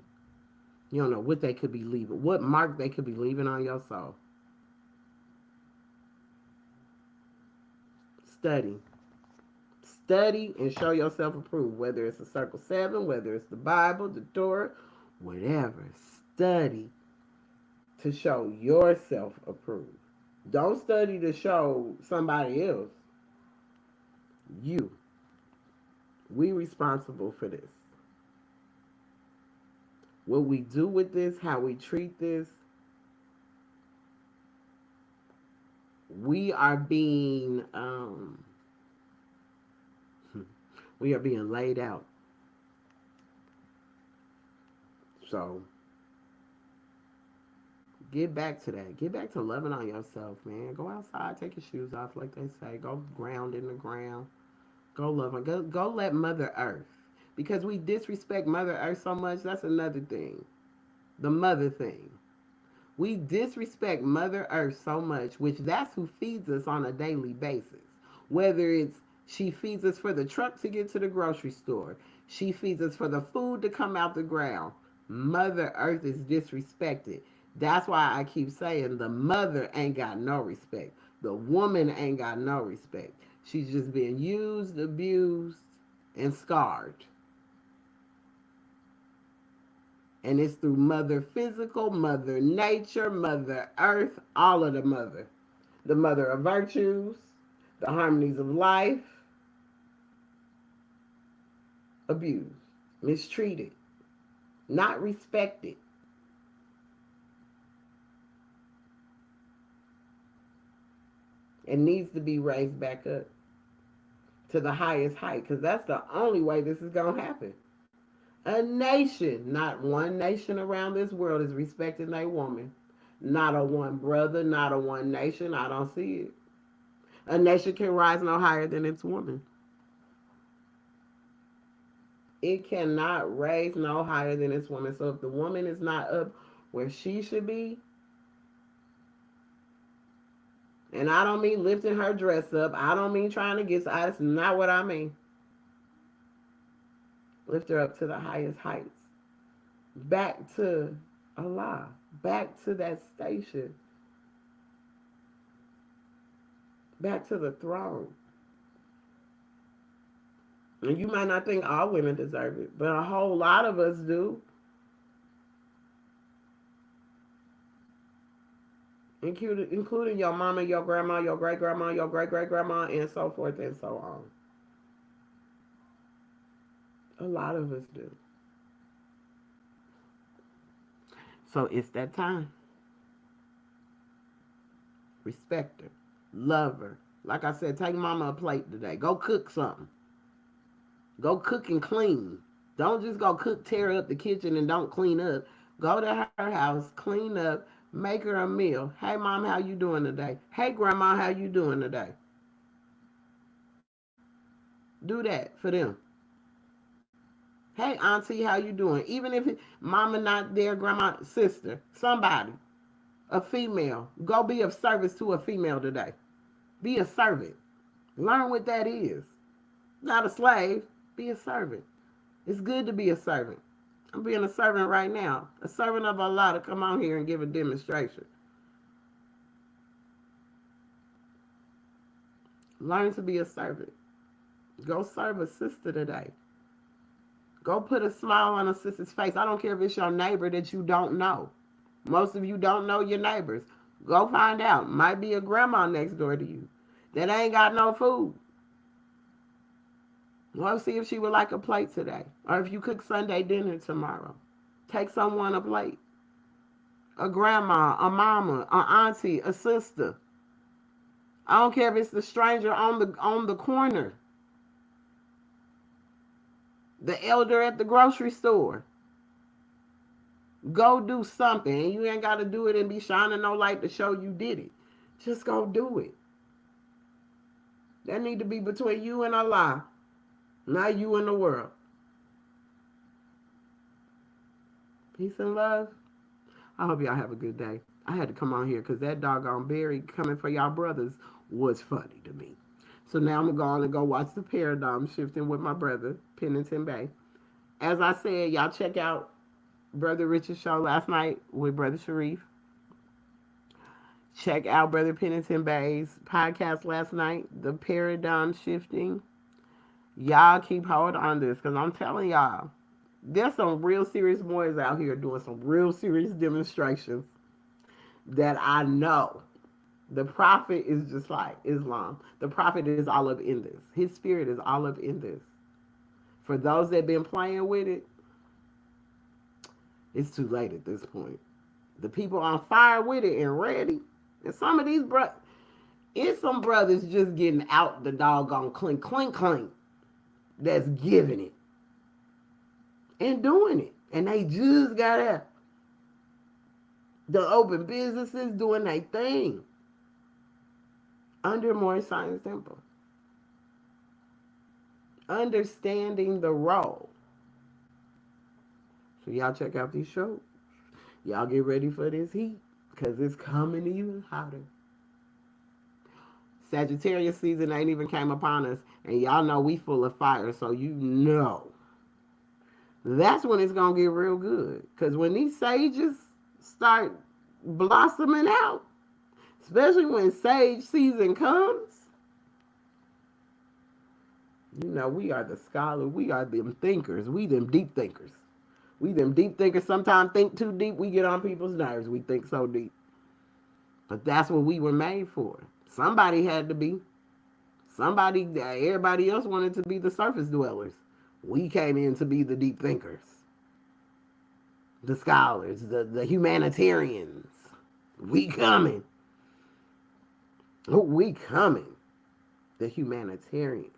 You don't know what they could be leaving, what mark they could be leaving on your soul. Study. Study and show yourself approved, whether it's a Circle 7, whether it's the Bible, the Torah, whatever. Study to show yourself approved. Don't study to show somebody else. You. We responsible for this. What we do with this, how we treat this, we are being laid out. So get back to that. Get back to loving on yourself, man. Go outside, take your shoes off, like they say. Go ground in the ground. Go love her. Go let Mother Earth. Because we disrespect Mother Earth so much, that's another thing. The mother thing. We disrespect Mother Earth so much, which that's who feeds us on a daily basis. Whether it's she feeds us for the truck to get to the grocery store, she feeds us for the food to come out the ground. Mother Earth is disrespected. That's why I keep saying the mother ain't got no respect. The woman ain't got no respect. She's just being used, abused, and scarred. And it's through Mother Physical, Mother Nature, Mother Earth, all of the mother. The mother of virtues, the harmonies of life, abused, mistreated, not respected. It needs to be raised back up to the highest height, because that's the only way this is going to happen. A nation, not one nation around this world is respecting a woman. Not a one brother, not a one nation. I don't see it. A nation can rise no higher than its woman. It cannot raise no higher than its woman. So if the woman is not up where she should be, and I don't mean lifting her dress up, I don't mean trying to get, that's not what I mean. Lift her up to the highest heights. Back to Allah. Back to that station. Back to the throne. And you might not think all women deserve it, but a whole lot of us do. Including your mama, your grandma, your great-grandma, your great-great-grandma, and so forth and so on. A lot of us do. So it's that time. Respect her. Love her. Like I said, take mama a plate today. Go cook something. Go cook and clean. Don't just go cook, tear up the kitchen and don't clean up. Go to her house, clean up, make her a meal. Hey mom, how you doing today? Hey grandma, how you doing today? Do that for them. Hey auntie, how you doing? Even if mama not there, grandma, sister, somebody, a female, go be of service to a female today. Be a servant. Learn what that is. Not a slave. Be a servant. It's good to be a servant. I'm being a servant right now. A servant of Allah to come on here and give a demonstration. Learn to be a servant. Go serve a sister today. Go put a smile on a sister's face. I don't care if it's your neighbor that you don't know. Most of you don't know your neighbors. Go find out. Might be a grandma next door to you that ain't got no food. Well, see if she would like a plate today. Or if you cook Sunday dinner tomorrow. Take someone a plate. A grandma, a mama, an auntie, a sister. I don't care if it's the stranger on the corner. The elder at the grocery store. Go do something. And you ain't got to do it and be shining no light to show you did it. Just go do it. That need to be between you and Allah, not you and the world. Peace and love. I hope y'all have a good day. I had to come on here because that doggone Barry coming for y'all brothers was funny to me. So now I'm going to go watch the paradigm shifting with my brother, Pennington Bay. As I said, y'all check out Brother Richard's show last night with Brother Sharif. Check out Brother Pennington Bay's podcast last night, The Paradigm Shifting. Y'all keep hold on this because I'm telling y'all, there's some real serious boys out here doing some real serious demonstrations that I know. The prophet is just like Islam. The prophet is all up in this. His spirit is all up in this. For those that been playing with it, it's too late at this point. The people on fire with it and ready. And some of these it's some brothers just getting out the doggone clink, clink, clink. That's giving it. And doing it. And they just got out. The open businesses doing their thing. Under more Science Temple. Understanding the role. So y'all check out these shows. Y'all get ready for this heat. Because it's coming even hotter. Sagittarius season ain't even came upon us. And y'all know we full of fire. So you know. That's when it's going to get real good. Because when these sages start blossoming out, especially when sage season comes, you know, we are the scholars. We are them thinkers. We them deep thinkers. We them deep thinkers. Sometimes think too deep. We get on people's nerves. We think so deep. But that's what we were made for. Somebody had to be. Everybody else wanted to be the surface dwellers. We came in to be the deep thinkers. The scholars. The humanitarians. We coming. Oh, we coming. The humanitarians.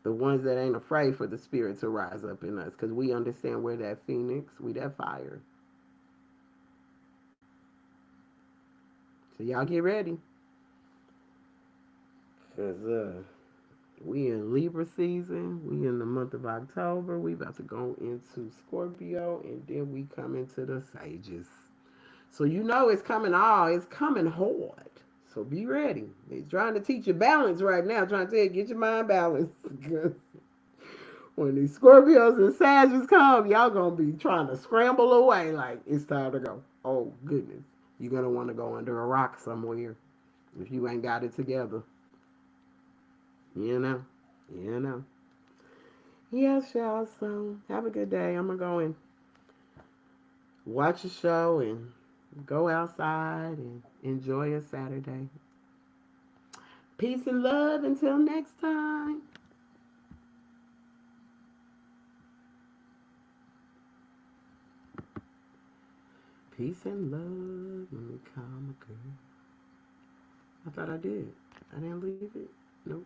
The ones that ain't afraid for the spirit to rise up in us. Because we understand we're that phoenix. We that fire. So y'all get ready. Because we in Libra season. We in the month of October. We about to go into Scorpio. And then we come into the sages. So you know it's coming it's coming hard. So be ready. They're trying to teach you balance right now. Trying to tell you, get your mind balanced. Because when these Scorpios and Sagittarius come, y'all going to be trying to scramble away like it's time to go. Oh, goodness. You're going to want to go under a rock somewhere if you ain't got it together. You know. Yes, y'all. So have a good day. I'm going to go and watch a show and go outside and enjoy a Saturday. Peace and love until next time. Peace and love when we come again. I thought I did. I didn't leave it. Nope.